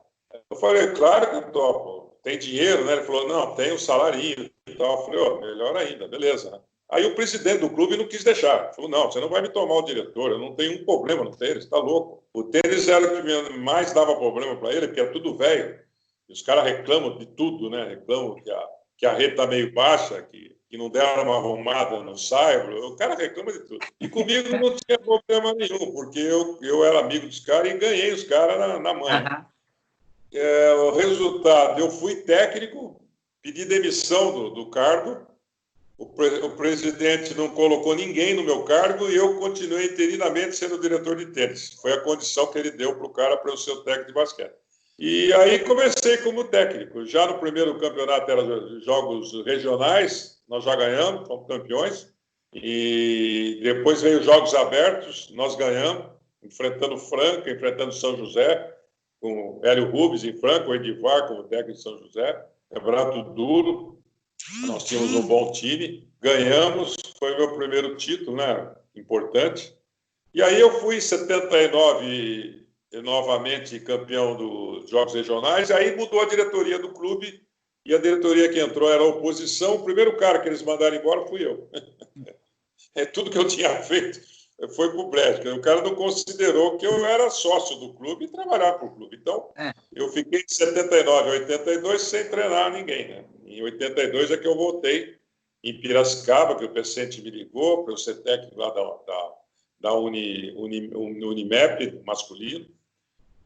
Eu falei, claro que eu topo. Tem dinheiro, né? Ele falou, não, tem um salarinho e tal. Eu falei, melhor ainda, beleza, né? Aí o presidente do clube não quis deixar. Ele falou, não, você não vai me tomar o diretor, eu não tenho um problema no tênis, tá louco. O tênis era o que mais dava problema para ele, porque era tudo velho. E os caras reclamam de tudo, né? Reclamam que a rede tá meio baixa, que não deram uma arrumada no saibro. O cara reclama de tudo. E comigo não tinha problema nenhum, porque eu era amigo dos caras e ganhei os caras na manha. O resultado, eu fui técnico, pedi demissão do cargo, o presidente não colocou ninguém no meu cargo e eu continuei interinamente sendo diretor de tênis. Foi a condição que ele deu para o cara para eu ser o técnico de basquete. E aí comecei como técnico. Já no primeiro campeonato eram jogos regionais, nós já ganhamos, fomos campeões. E depois veio jogos abertos, nós ganhamos, enfrentando Franca, enfrentando São José, com o Hélio Rubens em Franca, o Edivar como técnico de São José. Campeonato duro, nós tínhamos um bom time, ganhamos, foi o meu primeiro título, né? Importante. E aí eu fui em 79 novamente campeão dos Jogos Regionais, aí mudou a diretoria do clube e a diretoria que entrou era a oposição. O primeiro cara que eles mandaram embora fui eu. Tudo que eu tinha feito foi para o brejo. O cara não considerou que eu era sócio do clube e trabalhava para o clube. Então, eu fiquei de 79 a 82 sem treinar ninguém, né? Em 82 é que eu voltei em Piracicaba, que o Pecente me ligou para eu ser técnico lá da Unimep, masculino.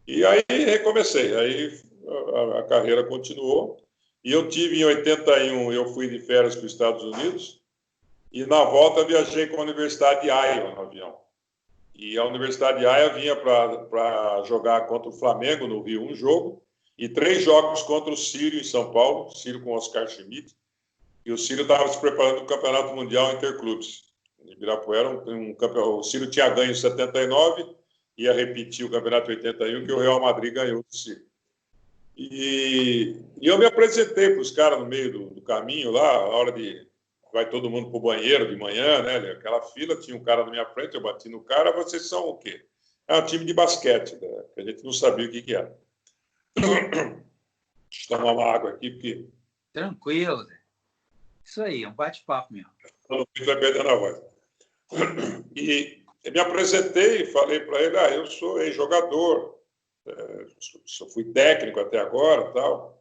E aí recomecei. Aí a carreira continuou. E eu tive em 81, eu fui de férias para os Estados Unidos. E na volta viajei com a Universidade de Iowa no avião. E a Universidade de Iowa vinha para jogar contra o Flamengo no Rio, um jogo, e 3 jogos contra o Círio em São Paulo, Círio com o Oscar Schmidt. E o Círio estava se preparando para o Campeonato Mundial Interclubes. Em Ibirapuera, o Círio tinha ganho em 79, ia repetir o Campeonato 81, que o Real Madrid ganhou do Círio. E eu me apresentei para os caras no meio do caminho lá, a hora de... Vai todo mundo para o banheiro de manhã, né? Aquela fila, tinha um cara na minha frente, eu bati no cara, vocês são o quê? É um time de basquete, né? Que a gente não sabia o que era. Deixa eu tomar uma água aqui, porque... Tranquilo, Zé. Isso aí, um bate-papo mesmo. Não vai perdendo a voz. E eu me apresentei e falei para ele, eu sou ex-jogador, só fui técnico até agora, tal.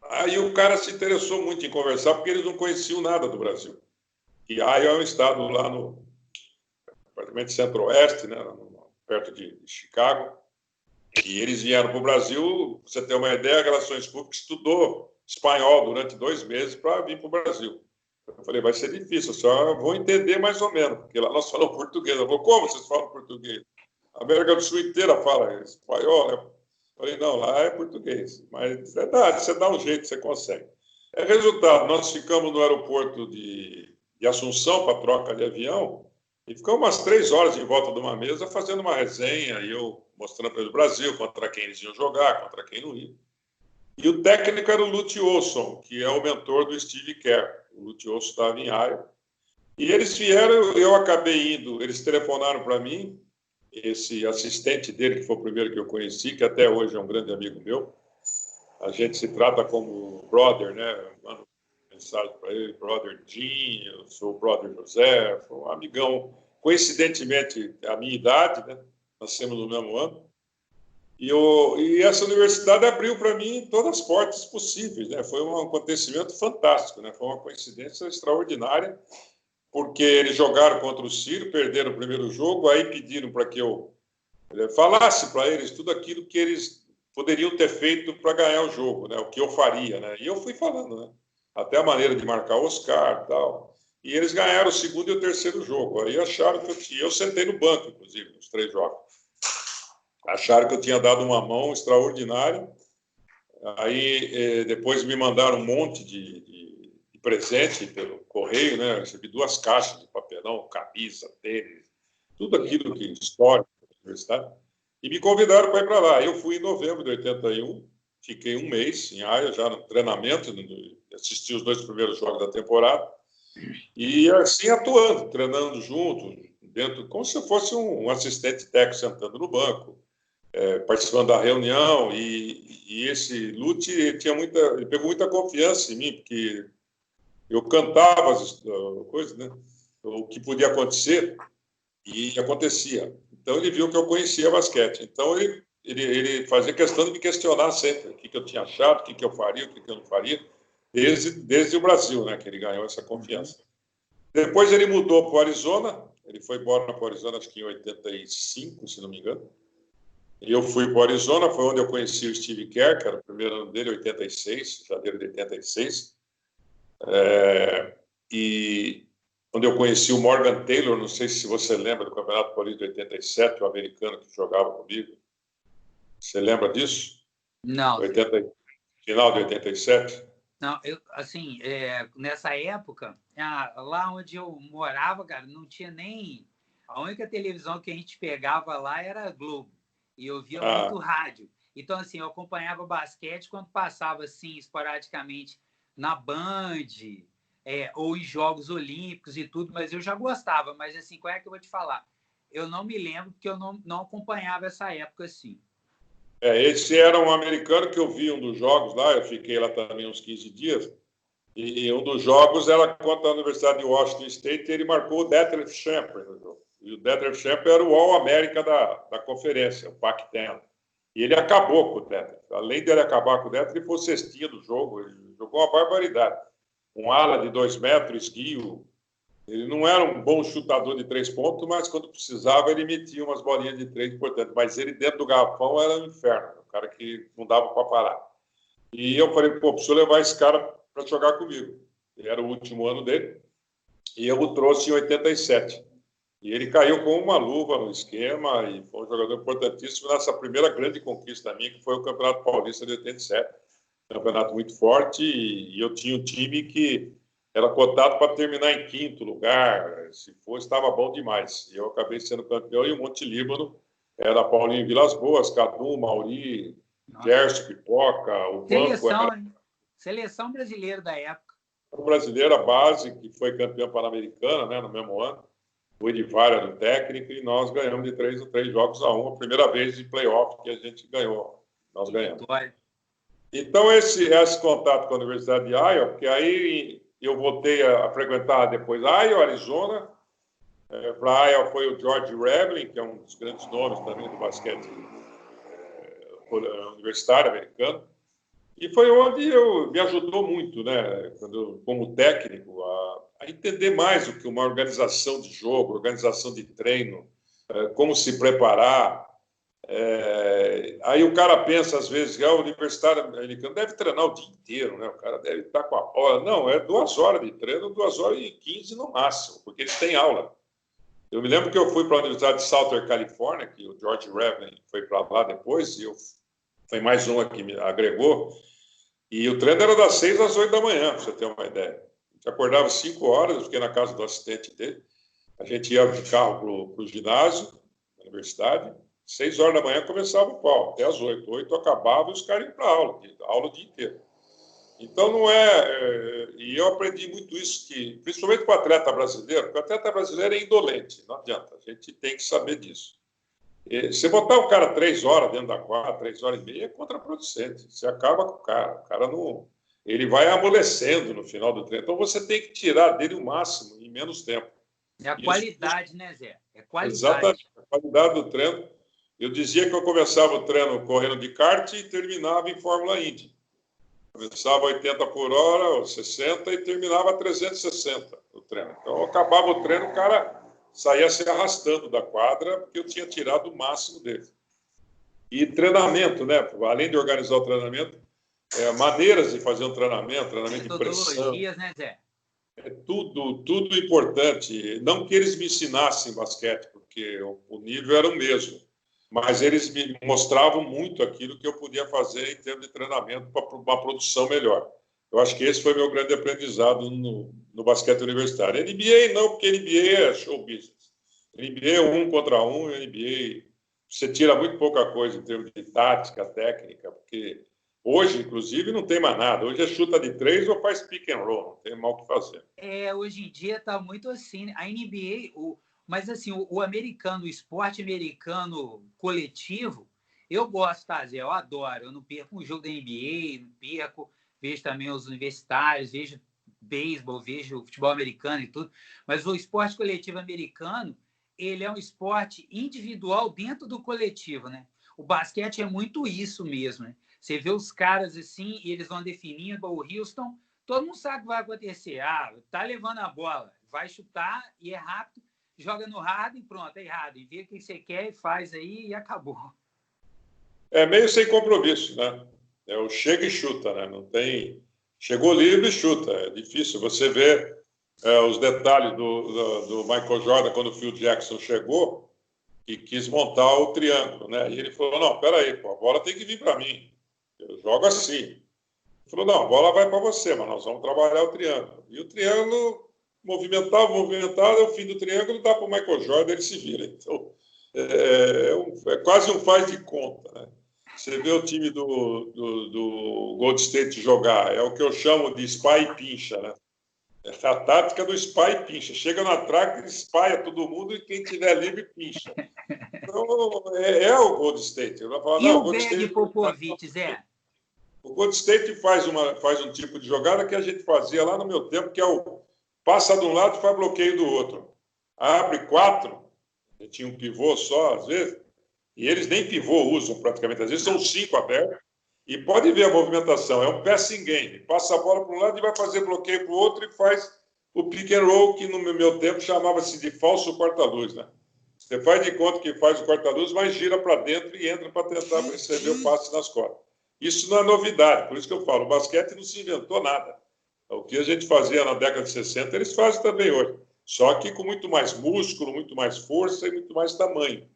Aí o cara se interessou muito em conversar, porque eles não conheciam nada do Brasil. E aí é um estado lá no praticamente centro-oeste, né, perto de Chicago. E eles vieram para o Brasil, pra você ter uma ideia, a Relações Públicas estudou espanhol durante 2 meses para vir para o Brasil. Eu falei, vai ser difícil, só vou entender mais ou menos, porque lá nós falamos português. Eu falei, como vocês falam português? A América do Sul inteira fala espanhol, né? Falei, não, lá é português. Mas é verdade, você dá um jeito, você consegue. Resultado, nós ficamos no aeroporto de Assunção para troca de avião e ficamos umas 3 horas em volta de uma mesa fazendo uma resenha e eu mostrando para ele o Brasil, contra quem eles iam jogar, contra quem não ia. E o técnico era o Lute Olson, que é o mentor do Steve Kerr. O Lute Olson estava em Iowa. E eles vieram, eu acabei indo, eles telefonaram para mim esse assistente dele, que foi o primeiro que eu conheci, que até hoje é um grande amigo meu, a gente se trata como brother, né? Mando mensagem para ele, brother Jim, eu sou o brother José, foi um amigão, coincidentemente, a minha idade, né? Nascemos no mesmo ano. E essa universidade abriu para mim todas as portas possíveis, né? Foi um acontecimento fantástico, né? Foi uma coincidência extraordinária, porque eles jogaram contra o Ciro, perderam o primeiro jogo, aí pediram para que eu falasse para eles tudo aquilo que eles poderiam ter feito para ganhar o jogo, né? O que eu faria, né? E eu fui falando, né? Até a maneira de marcar o Oscar e tal. E eles ganharam o segundo e o terceiro jogo. Aí acharam que eu tinha... Eu sentei no banco, inclusive, nos 3 jogos. Acharam que eu tinha dado uma mão extraordinária. Aí depois me mandaram um monte de presente pelo correio, né? Eu recebi 2 caixas de papelão, camisa, tênis, tudo aquilo que histórico da universidade. E me convidaram para ir para lá. Eu fui em novembro de 81, fiquei um mês em Haia, já no treinamento, assisti os 2 primeiros jogos da temporada, e assim atuando, treinando junto, dentro, como se eu fosse um assistente técnico sentando no banco, participando da reunião, e esse Lute tinha ele pegou muita confiança em mim, porque eu cantava as coisas, né? O que podia acontecer, e acontecia. Então ele viu que eu conhecia basquete. Então ele fazia questão de me questionar sempre o que eu tinha achado, o que eu faria, o que eu não faria, desde o Brasil, né? Que ele ganhou essa confiança. Depois ele mudou para o Arizona, ele foi embora para o Arizona, acho que em 85, se não me engano. E eu fui para o Arizona, foi onde eu conheci o Steve Kerr, que era o primeiro ano dele, 86, janeiro de 86. E onde eu conheci o Morgan Taylor, não sei se você lembra do Campeonato Paulista de 87, o americano que jogava comigo. Você lembra disso? Não. Final de 87? Não, assim, nessa época, lá onde eu morava, cara, não tinha nem... A única televisão que a gente pegava lá era a Globo. E eu via muito rádio. Então, assim, eu acompanhava basquete quando passava, assim, esporadicamente na Band, ou em Jogos Olímpicos e tudo, mas eu já gostava. Mas, assim, qual é que eu vou te falar? Eu não me lembro, porque eu não acompanhava essa época, assim. Esse era um americano que eu vi um dos jogos lá, eu fiquei lá também uns 15 dias, e um dos jogos era contra a Universidade de Washington State, e ele marcou o Detlef Schamper no jogo. E o Detlef Schamper era o All-América da conferência, o Pac-10. E ele acabou com o Detlef. Além dele acabar com o Detlef, ele foi o cestinha do jogo, ele jogou uma barbaridade. Um ala de 2 metros, esguio. Ele não era um bom chutador de 3 pontos, mas quando precisava ele metia umas bolinhas de 3 importantes. Mas ele dentro do garrafão era um inferno, um cara que não dava para parar. E eu falei, pô, preciso levar esse cara para jogar comigo. Ele era o último ano dele e eu o trouxe em 87. E ele caiu com uma luva no esquema e foi um jogador importantíssimo nessa primeira grande conquista minha, que foi o Campeonato Paulista de 87. Campeonato muito forte e eu tinha um time que era cotado para terminar em 5º lugar, se fosse, estava bom demais. E eu acabei sendo campeão, e o Monte Líbano era Paulinho Vilas Boas, Cadu, Mauri, Gerson, Pipoca, o banco era... Seleção brasileira da época. A brasileira base, que foi campeã pan-americana, né, no mesmo ano. O Edivar era o técnico, e nós ganhamos de 3 jogos a 1, a primeira vez de playoff que a gente ganhou. Nós ganhamos. Então, esse contato com a Universidade de Iowa, porque aí eu voltei a frequentar depois Iowa, Arizona. Para Iowa foi o George Revlin, que é um dos grandes nomes também do basquete universitário americano. E foi onde me ajudou muito, né, como técnico, a entender mais o que uma organização de jogo, organização de treino, como se preparar. Aí o cara pensa, às vezes, que o universitário americano deve treinar o dia inteiro, né? O cara deve estar com a bola. Não, é 2 horas de treino, 2 horas e 15 no máximo, porque eles têm aula. Eu me lembro que eu fui para a Universidade de Southern California, que o George Revlin foi para lá depois, e foi mais uma que me agregou, e o treino era das 6 às 8 da manhã, para você ter uma ideia. A gente acordava às 5 horas, eu fiquei na casa do assistente dele, a gente ia de carro para o ginásio, na universidade, 6 horas da manhã começava o pau, até às 8. 8 acabava e os caras iam para aula o dia inteiro. Então, não e eu aprendi muito isso, principalmente com o atleta brasileiro, porque o atleta brasileiro é indolente, não adianta, a gente tem que saber disso. Você botar o cara 3 horas dentro da quadra, 3 horas e meia, é contraproducente. Você acaba com o cara. O cara não... Ele vai amolecendo no final do treino. Então, você tem que tirar dele o máximo em menos tempo. É a qualidade, né, Zé? É qualidade. Exatamente. A qualidade do treino. Eu dizia que eu começava o treino correndo de kart e terminava em Fórmula Indy. Começava 80 por hora, ou 60, e terminava a 360 o treino. Então, acabava o treino, o cara saía se arrastando da quadra, porque eu tinha tirado o máximo dele. E treinamento, né? Além de organizar o treinamento, maneiras de fazer um treinamento de pressão. Metodologias, né, Zé? É tudo importante. Não que eles me ensinassem basquete, porque o nível era o mesmo, mas eles me mostravam muito aquilo que eu podia fazer em termos de treinamento para uma produção melhor. Eu acho que esse foi meu grande aprendizado no basquete universitário. NBA não, porque NBA é show business. NBA é 1 contra 1, NBA você tira muito pouca coisa em termos de tática, técnica, porque hoje, inclusive, não tem mais nada. Hoje é chuta de 3 ou faz pick and roll, não tem mal o que fazer. Hoje em dia está muito assim. A NBA, mas assim, o americano, o esporte americano coletivo, eu gosto, tá, Zé? Eu adoro. Eu não perco um jogo da NBA, não perco. Vejo também os universitários, vejo beisebol, vejo futebol americano e tudo. Mas o esporte coletivo americano, ele é um esporte individual dentro do coletivo, né? O basquete é muito isso mesmo, né? Você vê os caras assim, e eles vão definindo, o Houston, todo mundo sabe o que vai acontecer. Tá levando a bola, vai chutar e é rápido, joga no Harden, pronto, é Harden. Vê o que você quer e faz aí e acabou. É meio sem compromisso, né? É o chega e chuta, né? Não tem... Chegou livre e chuta. É difícil. Você vê os detalhes do Michael Jordan quando o Phil Jackson chegou e quis montar o triângulo, né? E ele falou, não, peraí, pô, a bola tem que vir para mim. Eu jogo assim. Ele falou, não, a bola vai para você, mas nós vamos trabalhar o triângulo. E o triângulo movimentava, o fim do triângulo dá para o Michael Jordan, ele se vira. Então, é quase um faz de conta, né? Você vê o time do Gold State jogar, é o que eu chamo de spy e pincha, né? É a tática do spy e pincha. Chega no ataque, espalha todo mundo e quem tiver livre, pincha. Então, o Gold State. Eu vou falar, E não, o Greg Popovich, Zé? O Gold State faz um tipo de jogada que a gente fazia lá no meu tempo, que é o passa de um lado e faz bloqueio do outro. Abre 4, tinha um pivô só, às vezes, e eles nem pivô usam praticamente, às vezes são 5 abertos, e pode ver a movimentação, é um passing game, passa a bola para um lado e vai fazer bloqueio para o outro e faz o pick and roll, que no meu tempo chamava-se de falso corta-luz, né? Você faz de conta que faz o corta-luz, mas gira para dentro e entra para tentar receber o passe nas costas. Isso não é novidade, por isso que eu falo, o basquete não se inventou nada. O que a gente fazia na década de 60, eles fazem também hoje, só que com muito mais músculo, muito mais força e muito mais tamanho.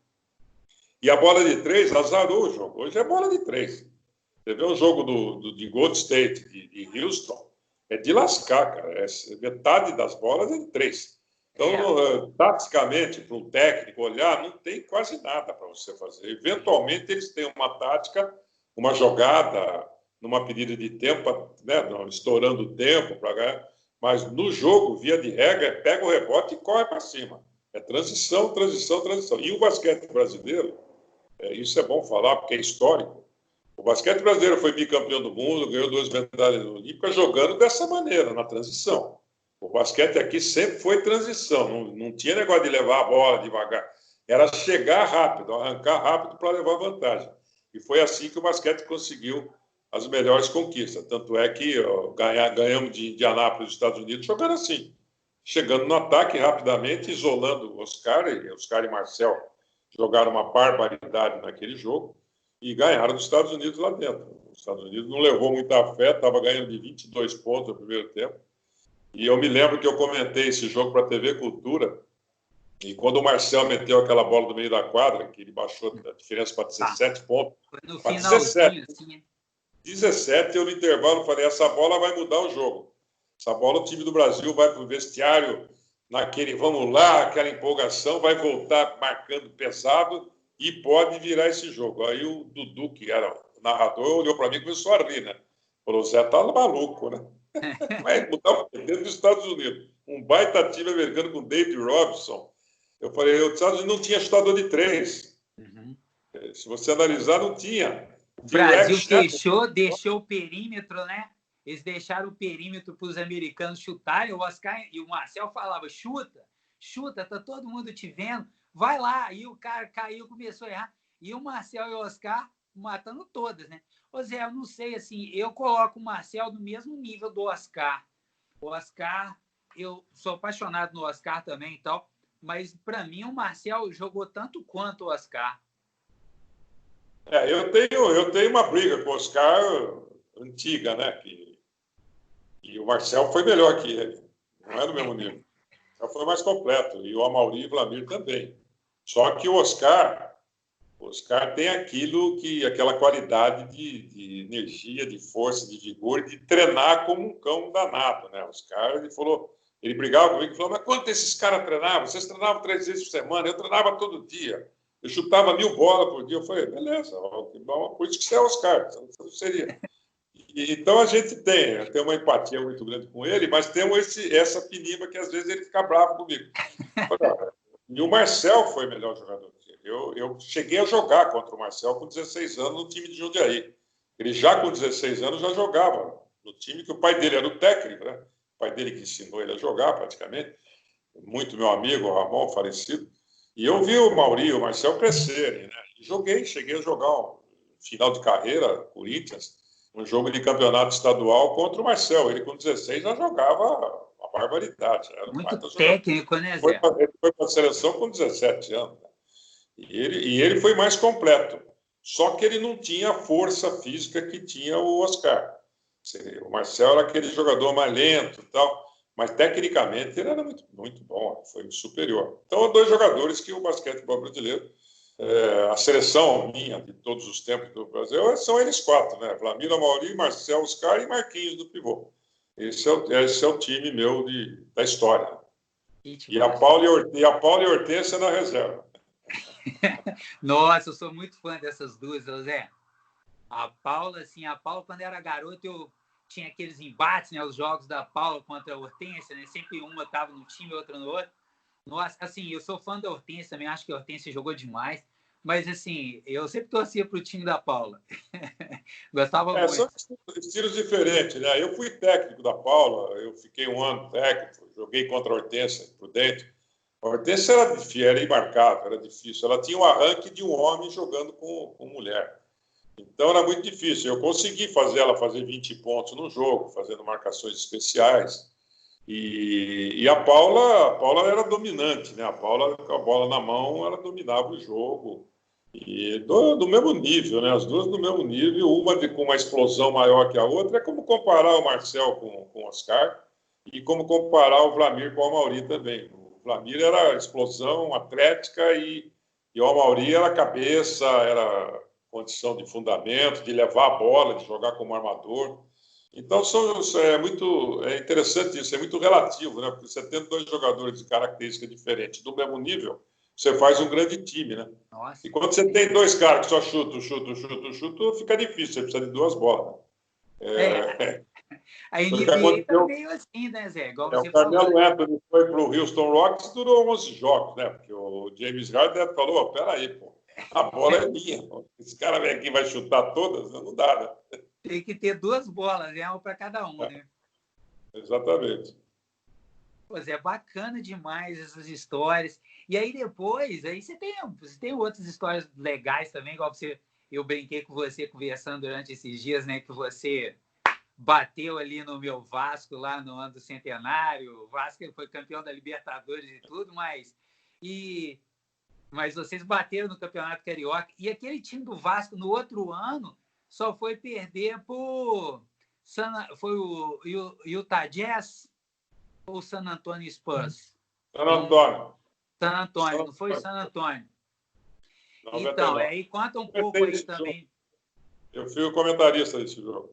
E a bola de 3 azarou o jogo. Hoje é bola de 3. Você vê um jogo de Gold State, de Houston, é de lascar, cara. Metade das bolas é de 3. Então, taticamente, para um técnico olhar, não tem quase nada para você fazer. Eventualmente, eles têm uma tática, uma jogada, numa pedida de tempo, né, estourando o tempo para ganhar. Mas no jogo, via de regra, pega o rebote e corre para cima. É transição, transição, transição. E o basquete brasileiro, isso é bom falar, porque é histórico. O basquete brasileiro foi bicampeão do mundo, ganhou 2 medalhas olímpicas jogando dessa maneira, na transição. O basquete aqui sempre foi transição, não tinha negócio de levar a bola devagar. Era chegar rápido, arrancar rápido para levar vantagem. E foi assim que o basquete conseguiu as melhores conquistas. Tanto é que ganhamos de Indianápolis, dos Estados Unidos, jogando assim. Chegando no ataque rapidamente, isolando o Oscar e Marcel jogaram uma barbaridade naquele jogo e ganharam dos Estados Unidos lá dentro. Os Estados Unidos não levou muita fé, estava ganhando de 22 pontos no primeiro tempo. E eu me lembro que eu comentei esse jogo para a TV Cultura, e quando o Marcel meteu aquela bola do meio da quadra, que ele baixou a diferença para 17 pontos, para 17. Assim, 17, eu no intervalo falei, essa bola vai mudar o jogo. Essa bola o time do Brasil vai para o vestiário naquele vamos lá, aquela empolgação, vai voltar marcando pesado e pode virar esse jogo. Aí o Dudu, que era o narrador, olhou para mim e começou a rir, né? Falou, Zé, tá maluco, né? Vai mudar o dentro dos Estados Unidos. Um baita time americano com David Robinson. Eu falei, os Estados Unidos não tinha chutador de 3. Se você analisar, não tinha. O Brasil deixou o perímetro, né? Eles deixaram o perímetro para os americanos chutarem. O Oscar e o Marcel falavam, chuta, tá todo mundo te vendo, vai lá. E o cara caiu, começou a errar. E o Marcel e o Oscar matando todas, né? Ô Zé, eu não sei, assim, eu coloco o Marcel no mesmo nível do Oscar. O Oscar, eu sou apaixonado no Oscar também e tal, mas para mim o Marcel jogou tanto quanto o Oscar. Eu tenho uma briga com o Oscar antiga, né? E o Marcel foi melhor que ele. Não é do mesmo nível. O Oscar foi mais completo. E o Amaury e o Vlamir também. Só que o Oscar tem aquela qualidade de energia, de força, de vigor, de treinar como um cão danado, né? O Oscar, ele brigava comigo e falou, mas quanto esses caras treinavam? Vocês treinavam 3 vezes por semana, eu treinava todo dia. Eu chutava 1000 bolas por dia. Eu falei, beleza, por isso que você é Oscar, você não seria. Então a gente tem uma empatia muito grande com ele, mas temos essa piniba que às vezes ele fica bravo comigo. E o Marcel foi o melhor jogador. Eu cheguei a jogar contra o Marcel com 16 anos no time de Jundiaí. Ele já com 16 anos já jogava no time que o pai dele era o técnico, né? O pai dele que ensinou ele a jogar praticamente. Muito meu amigo, o Ramon, falecido. E eu vi o Mauri e o Marcel crescerem, né? E cheguei a jogar um final de carreira, Corinthians, um jogo de campeonato estadual contra o Marcel. Ele com 16 já jogava uma barbaridade. Era muito técnico, né, Zé? Ele foi para a seleção com 17 anos. Né? E ele foi mais completo. Só que ele não tinha a força física que tinha o Oscar. O Marcel era aquele jogador mais lento e tal. Mas, tecnicamente, ele era muito, muito bom, foi superior. Então, 2 jogadores que o basquetebol brasileiro, a seleção minha de todos os tempos do Brasil, são eles 4, né? Vlamir, Amaury, Marcel, Oscar e Marquinhos do pivô. Esse é o time meu da história. E a Paula e Hortência na reserva. Nossa, eu sou muito fã dessas duas, Zé. A Paula, quando era garota, eu tinha aqueles embates, né? Os jogos da Paula contra a Hortência, né? Sempre uma estava no time, outra no outro. Nossa, assim, eu sou fã da Hortência também, acho que a Hortência jogou demais. Mas, assim, eu sempre torcia para o time da Paula. Gostava muito. São estilos diferentes, né? Eu fui técnico da Paula, eu fiquei 1 ano técnico, joguei contra a Hortência por dentro. A Hortência era imarcável, era difícil. Ela tinha o arranque de um homem jogando com mulher. Então era muito difícil. Eu consegui fazer ela fazer 20 pontos no jogo, fazendo marcações especiais. E a Paula era dominante, né? A Paula, com a bola na mão, ela dominava o jogo. E do mesmo nível, né? As duas do mesmo nível, uma com uma explosão maior que a outra. É como comparar o Marcel com o Oscar e como comparar o Vlamir com o Amaury também. O Vlamir era explosão atlética e o Amaury era cabeça, era condição de fundamento, de levar a bola, de jogar como armador. Então, é interessante isso, é muito relativo, né? Porque você tendo 2 jogadores de características diferentes do mesmo nível, você faz um grande time, né? Nossa. E quando você tem 2 caras que só chutam, fica difícil, você precisa de 2 bolas. A NBA tá meio assim, né, Zé? Igual você o Carmelo Anthony foi para o Houston Rockets e durou 11 jogos, né? Porque o James Harden falou, peraí, pô, a bola é minha. Esse cara vem aqui e vai chutar todas, não dá, né? Tem que ter 2 bolas, né? Uma para cada um, né? Exatamente. Pois é, bacana demais essas histórias. E aí depois, você tem outras histórias legais também, igual eu brinquei com você conversando durante esses dias, né? Que você bateu ali no meu Vasco lá no ano do centenário. O Vasco foi campeão da Libertadores e tudo, mas vocês bateram no Campeonato Carioca. E aquele time do Vasco, no outro ano, só foi perder foi o Utah Jazz ou San Antonio Spurs? San Antônio. San Antônio, não foi San Antônio. 99. Então, aí conta um pouco aí também. Eu fui o comentarista desse jogo.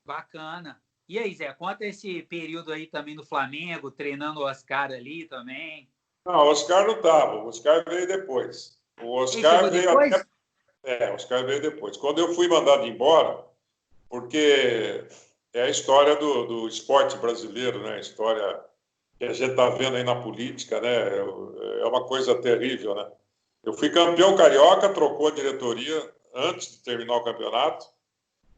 Bacana. E aí, Zé, conta esse período aí também no Flamengo, treinando o Oscar ali também. Não, o Oscar não estava, o Oscar veio depois. O Oscar veio depois? o Oscar veio depois. Quando eu fui mandado embora, porque é a história do esporte brasileiro, né? A história que a gente está vendo aí na política, né? É uma coisa terrível, né? Eu fui campeão carioca, trocou a diretoria antes de terminar o campeonato,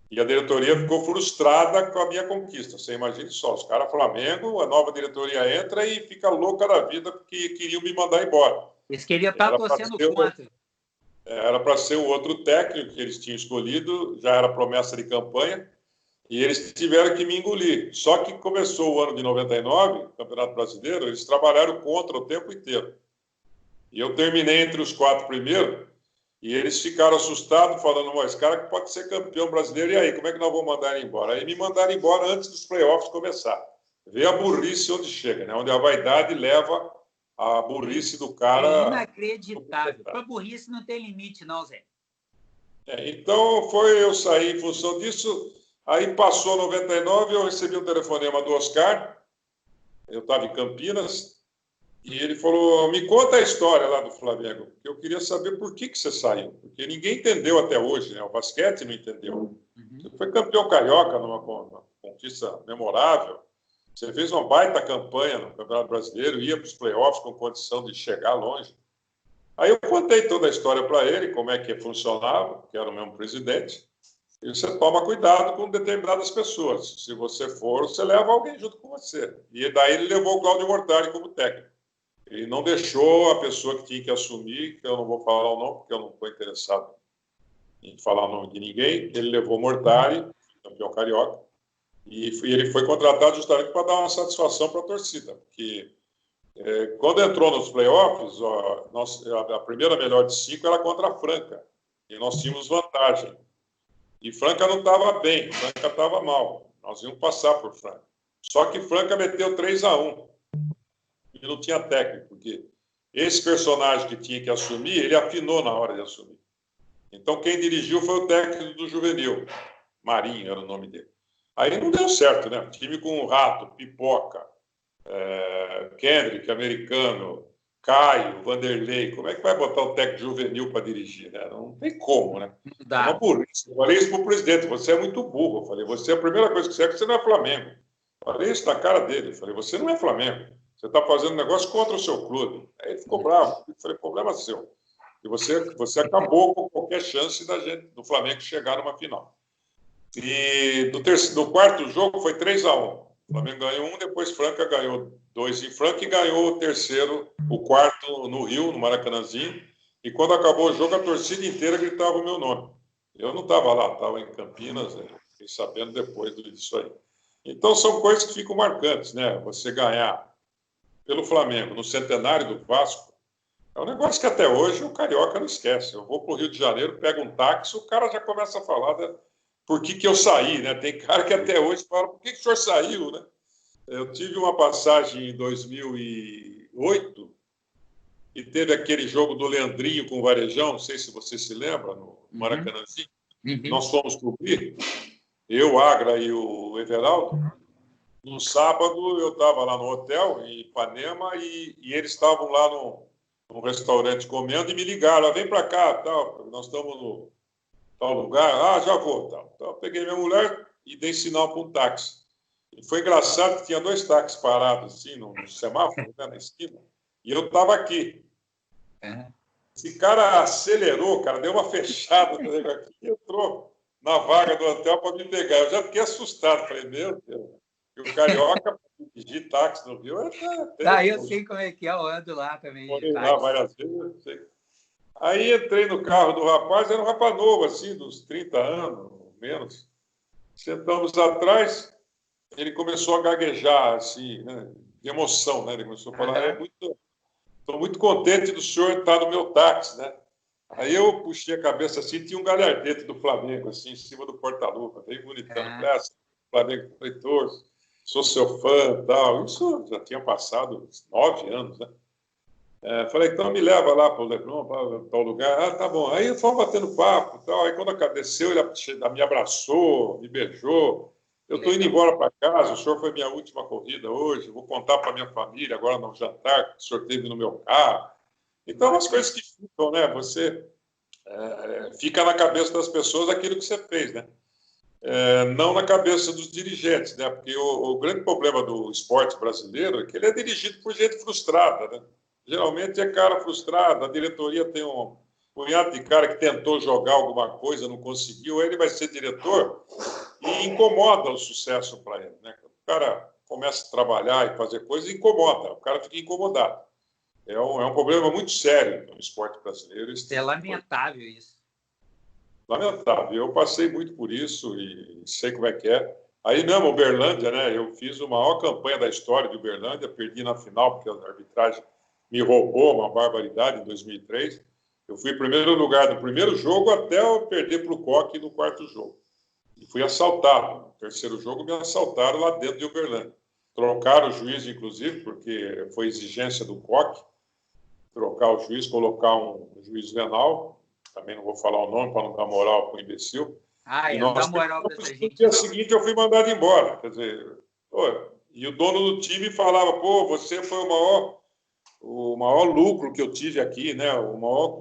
e a diretoria ficou frustrada com a minha conquista. Você imagine só, os caras Flamengo, a nova diretoria entra e fica louca da vida porque queriam me mandar embora. Eles queriam estar torcendo contra. Era para ser o outro técnico que eles tinham escolhido, já era promessa de campanha, e eles tiveram que me engolir. Só que começou o ano de 99, Campeonato Brasileiro, eles trabalharam contra o tempo inteiro. E eu terminei entre os 4 primeiros, e eles ficaram assustados, falando, esse cara que pode ser campeão brasileiro, e aí, como é que nós vamos mandar ele embora? Aí me mandaram embora antes dos playoffs começar. Vê a burrice onde chega, né? Onde a vaidade leva a burrice do cara... É inacreditável. Para burrice não tem limite, não, Zé. Então, eu saí em função disso. Aí passou 99, eu recebi um telefonema do Oscar, eu estava em Campinas, e ele falou, me conta a história lá do Flamengo, porque eu queria saber por que você saiu, porque ninguém entendeu até hoje, né? O basquete não entendeu. Você foi campeão carioca numa conquista memorável, você fez uma baita campanha no Campeonato Brasileiro, ia para os playoffs com condição de chegar longe. Aí eu contei toda a história para ele, como é que funcionava, que era o mesmo presidente, e você toma cuidado com determinadas pessoas. Se você for, você leva alguém junto com você. E daí ele levou o Cláudio Mortari como técnico. Ele não deixou a pessoa que tinha que assumir, que eu não vou falar o nome, porque eu não estou interessado em falar o nome de ninguém. Ele levou Mortari, campeão carioca, e ele foi contratado justamente para dar uma satisfação para a torcida, porque quando entrou nos playoffs, a primeira melhor de 5 era contra a Franca, e nós tínhamos vantagem. E Franca não estava bem, Franca estava mal. Nós íamos passar por Franca. Só que Franca meteu 3-1. E não tinha técnico, porque esse personagem que tinha que assumir, ele afinou na hora de assumir. Então, quem dirigiu foi o técnico do Juvenil. Marinho era o nome dele. Aí não deu certo, né? Time com Rato, Pipoca, Kendrick, americano, Caio, Vanderlei. Como é que vai botar o técnico juvenil para dirigir, né? Não tem como, né? É uma burrice. Eu falei isso para o presidente, você é muito burro. Eu falei, você, a primeira coisa que você é que você não é Flamengo. Eu falei isso na cara dele. Eu falei, você não é Flamengo. Você está fazendo negócio contra o seu clube. Aí ele ficou bravo. Eu falei, problema seu. E você acabou com qualquer chance do Flamengo chegar numa final. E no quarto jogo foi 3-1. O Flamengo ganhou 1, depois Franca ganhou 2 em Franca e ganhou o quarto no Rio, no Maracanãzinho. E quando acabou o jogo, a torcida inteira gritava o meu nome. Eu não estava lá, estava em Campinas, fiquei sabendo depois disso aí. Então são coisas que ficam marcantes, né? Você ganhar pelo Flamengo no centenário do Vasco é um negócio que até hoje o carioca não esquece. Eu vou para o Rio de Janeiro, pego um táxi, o cara já começa a falar por que eu saí, né? Tem cara que até hoje fala, por que o senhor saiu, né? Eu tive uma passagem em 2008 e teve aquele jogo do Leandrinho com o Varejão, não sei se você se lembra, no Maracanãzinho. Nós fomos cobrir, eu, Agra e o Everaldo. No sábado eu estava lá no hotel, em Ipanema, e eles estavam lá num restaurante comendo e me ligaram, vem para cá, tal, nós estamos no tal lugar, já vou. Tal. Então eu peguei minha mulher e dei sinal para um táxi. E foi engraçado que tinha 2 táxis parados assim, no semáforo, né, na esquina, e eu estava aqui. Esse cara acelerou, cara, deu uma fechada aqui, entrou na vaga do hotel para me pegar. Eu já fiquei assustado, falei, meu Deus, e o carioca dirigir táxi no Rio eu sei como é que é, eu ando lá também. Morei lá várias vezes, eu sei. Aí entrei no carro do rapaz, era um rapaz novo, assim, dos 30 anos, menos. Sentamos atrás, ele começou a gaguejar, assim, né, de emoção, né? Ele começou a falar, estou muito contente do senhor estar no meu táxi, né? Aí eu puxei a cabeça assim, tinha um galhardete do Flamengo, assim, em cima do porta-luva, bem bonitão. Flamengo foi torço, sou seu fã e tal. Isso já tinha passado 9 anos, né? Falei, então me leva lá para o Leblon, para tal lugar. Tá bom. Aí fomos batendo papo e tal. Aí quando desceu, ele me abraçou, me beijou. Eu estou indo embora para casa, o senhor foi minha última corrida hoje, vou contar para minha família agora no jantar que o senhor teve no meu carro. Então, as coisas que ficam, né? Você fica na cabeça das pessoas aquilo que você fez, né? Não na cabeça dos dirigentes, né? Porque o grande problema do esporte brasileiro é que ele é dirigido por gente frustrada, né? geralmente é cara frustrado. A diretoria tem um punhado de cara que tentou jogar alguma coisa, não conseguiu, ele vai ser diretor e incomoda o sucesso para ele, né? O cara começa a trabalhar e fazer coisas e incomoda, o cara fica incomodado. É um problema muito sério no esporte brasileiro. É lamentável isso. Lamentável. Eu passei muito por isso e sei como é que é. Aí mesmo, Uberlândia, né? Eu fiz a maior campanha da história de Uberlândia, perdi na final porque a arbitragem me roubou uma barbaridade em 2003. Eu fui em primeiro lugar no primeiro jogo até eu perder para o Coque no quarto jogo. E fui assaltado. No terceiro jogo me assaltaram lá dentro de Uberlândia. Trocaram o juiz, inclusive, porque foi exigência do Coque trocar o juiz, colocar um juiz venal. Também não vou falar o nome para não dar moral para o imbecil. Não dá moral para essa gente. No dia seguinte eu fui mandado embora. Quer dizer, e o dono do time falava, você foi o maior lucro que eu tive aqui, né? O maior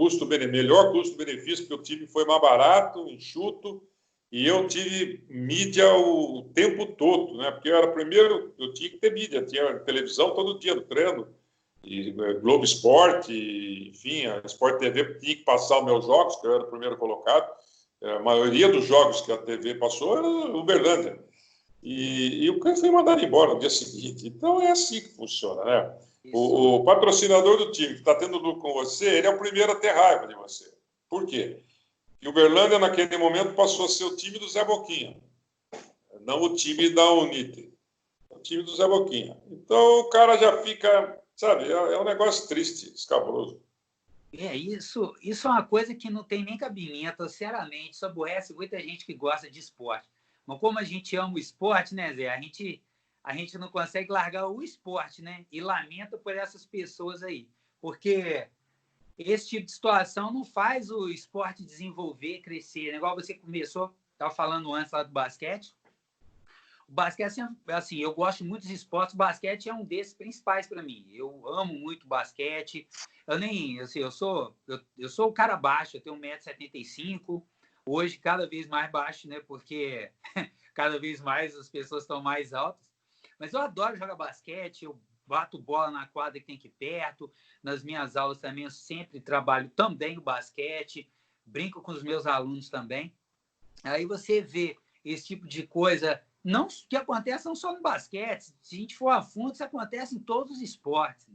melhor custo-benefício, porque o time foi mais barato, enxuto, e eu tive mídia o tempo todo, né? Porque eu era primeiro, eu tinha que ter mídia, tinha televisão todo dia no treino, e Globo Esporte, enfim, a Sport TV tinha que passar os meus jogos, que eu era o primeiro colocado. A maioria dos jogos que a TV passou era Uberlândia. E o cara foi mandado embora no dia seguinte. Então é assim que funciona, né? O patrocinador do time que está tendo lucro com você, ele é o primeiro a ter raiva de você. Por quê? Porque o Uberlândia, naquele momento, passou a ser o time do Zé Boquinha, não o time da Unite. O time do Zé Boquinha. Então o cara já fica, sabe, é um negócio triste, escabroso. Isso é uma coisa que não tem nem cabimento, sinceramente. Isso aborrece muita gente que gosta de esporte. Mas como a gente ama o esporte, né, Zé? A gente não consegue largar o esporte, né? E lamenta por essas pessoas aí. Porque esse tipo de situação não faz o esporte desenvolver, crescer. Né? Igual você começou, estava falando antes lá do basquete. O basquete, assim, eu gosto muito dos esportes. O basquete é um desses principais para mim. Eu amo muito basquete. Eu sou o cara baixo, eu tenho 1,75 m. Hoje, cada vez mais baixo, né? Porque cada vez mais as pessoas estão mais altas. Mas eu adoro jogar basquete, eu bato bola na quadra que tem aqui perto. Nas minhas aulas também eu sempre trabalho também o basquete, brinco com os meus alunos também. Aí você vê esse tipo de coisa, não que acontece não só no basquete, se a gente for a fundo, isso acontece em todos os esportes.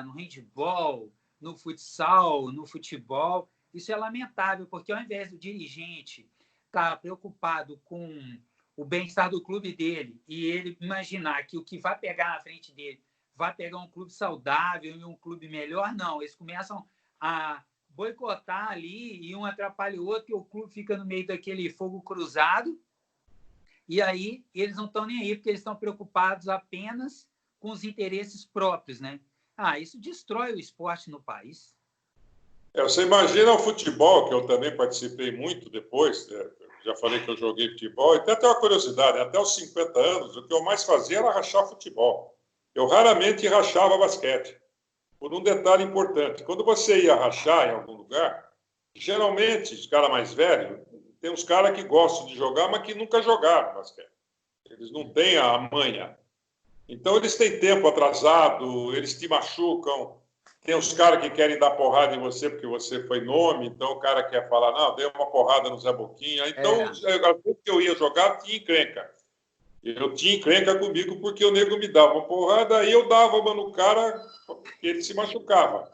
No handebol, no futsal, no futebol. Isso é lamentável, porque ao invés do dirigente estar preocupado com o bem-estar do clube dele e ele imaginar que o que vai pegar na frente dele vai pegar um clube saudável e um clube melhor, não. Eles começam a boicotar ali e um atrapalha o outro, e o clube fica no meio daquele fogo cruzado, e aí eles não estão nem aí, porque eles estão preocupados apenas com os interesses próprios, né? Isso destrói o esporte no país. Você imagina o futebol, que eu também participei muito depois, já falei que eu joguei futebol, e tem até uma curiosidade, até os 50 anos, o que eu mais fazia era rachar futebol. Eu raramente rachava basquete, por um detalhe importante. Quando você ia rachar em algum lugar, geralmente, os caras mais velhos, tem uns caras que gostam de jogar, mas que nunca jogaram basquete. Eles não têm a manha. Então, eles têm tempo atrasado, eles te machucam. Tem os caras que querem dar porrada em você porque você foi nome, então o cara quer falar, não, dei uma porrada no Zé Boquinha. Então, às vezes que eu ia jogar, tinha encrenca. Eu tinha encrenca comigo porque o nego me dava uma porrada, aí eu dava uma no cara, porque ele se machucava.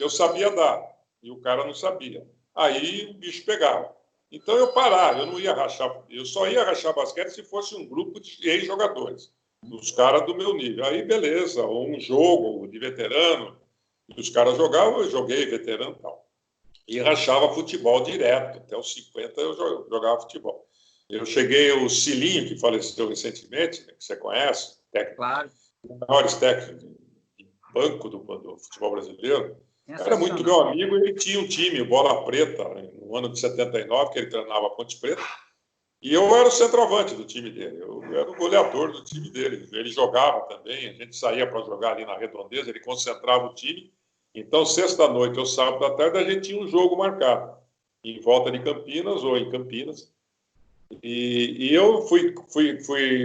Eu sabia dar, e o cara não sabia. Aí o bicho pegava. Então eu parava, eu não ia rachar, eu só ia rachar basquete se fosse um grupo de ex-jogadores, dos caras do meu nível. Aí beleza, ou um jogo de veterano, e os caras jogavam, eu joguei veterano e tal. E rachava futebol direto, até os 50 eu jogava futebol. Eu cheguei o Cilinho, que faleceu recentemente, né, que você conhece, técnico, claro, um dos maiores técnicos de banco do futebol brasileiro. Era muito meu amigo, ele tinha um time, Bola Preta, no ano de 79, que ele treinava a Ponte Preta, e eu era o centroavante do time dele, eu era o goleador do time dele. Ele jogava também, a gente saía para jogar ali na Redondeza, ele concentrava o time. Então, sexta-noite ou sábado à tarde, a gente tinha um jogo marcado, em volta de Campinas ou em Campinas. E eu fui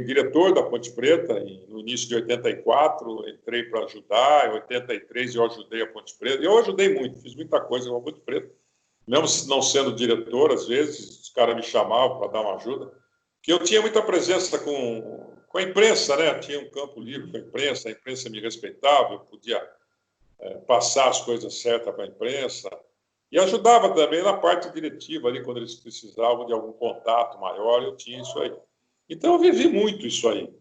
diretor da Ponte Preta no início de 84, entrei para ajudar, em 83 eu ajudei a Ponte Preta. Eu ajudei muito, fiz muita coisa com a Ponte Preta, mesmo não sendo diretor, às vezes os caras me chamavam para dar uma ajuda, porque eu tinha muita presença com a imprensa, né? Tinha um campo livre com a imprensa me respeitava, eu podia passar as coisas certas para a imprensa. E ajudava também na parte diretiva, ali, quando eles precisavam de algum contato maior, eu tinha isso aí. Então, eu vivi muito isso aí.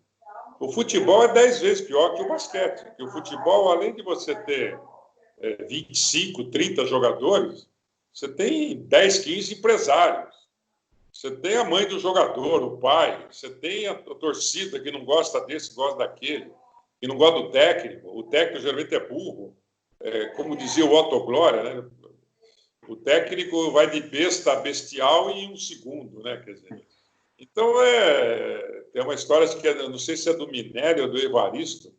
O futebol é 10 vezes pior que o basquete. Porque o futebol, além de você ter 25, 30 jogadores, você tem 10, 15 empresários. Você tem a mãe do jogador, o pai. Você tem a torcida que não gosta desse, gosta daquele. Que não gosta do técnico. O técnico geralmente é burro. Como dizia o Otto Glória, né? O técnico vai de besta a bestial em um segundo, né? Quer dizer, então, tem uma história que não sei se é do Minério ou do Evaristo,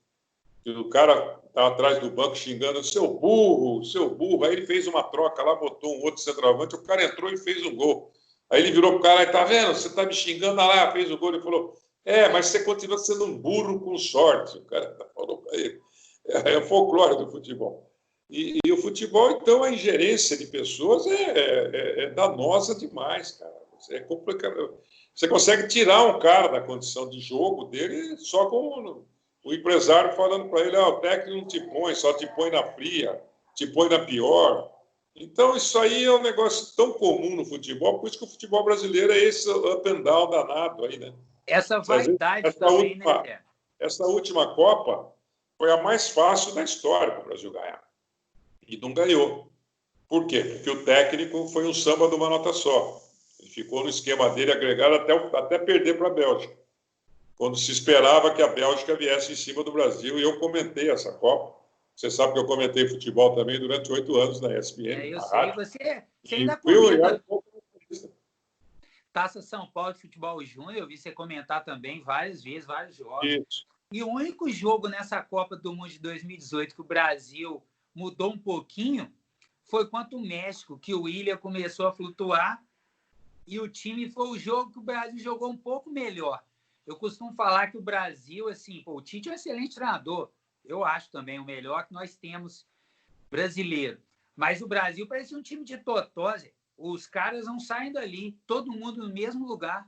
que o cara estava atrás do banco xingando seu burro, seu burro. Aí ele fez uma troca lá, botou um outro centroavante, o cara entrou e fez um gol. Aí ele virou pro cara e tá vendo? Você tá me xingando lá, fez o gol. Ele falou, mas você continua sendo um burro com sorte. O cara falou para ele. É o folclore do futebol. E o futebol, então, a ingerência de pessoas é danosa demais, cara. É complicado. Você consegue tirar um cara da condição de jogo dele só com o empresário falando para ele, o técnico não te põe, só te põe na fria, te põe na pior. Então, isso aí é um negócio tão comum no futebol, por isso que o futebol brasileiro é esse up and down danado aí, né? Essa vaidade também, né, Zé? Essa última Copa foi a mais fácil da história para o Brasil ganhar. E não ganhou. Por quê? Porque o técnico foi um samba de uma nota só. Ele ficou no esquema dele agregado até perder para a Bélgica. Quando se esperava que a Bélgica viesse em cima do Brasil. E eu comentei essa Copa. Você sabe que eu comentei futebol também durante 8 anos na ESPN. Eu na sei. rádio. Você ainda comenta eu Taça São Paulo de Futebol Júnior. Eu vi você comentar também várias vezes, vários jogos. Isso. E o único jogo nessa Copa do Mundo de 2018 que o Brasil mudou um pouquinho foi contra o México, que o Willian começou a flutuar e o time foi o jogo que o Brasil jogou um pouco melhor. Eu costumo falar que o Brasil, assim, o Tite é um excelente treinador. Eu acho também o melhor que nós temos brasileiro. Mas o Brasil parece um time de totó. Os caras não saem dali, todo mundo no mesmo lugar.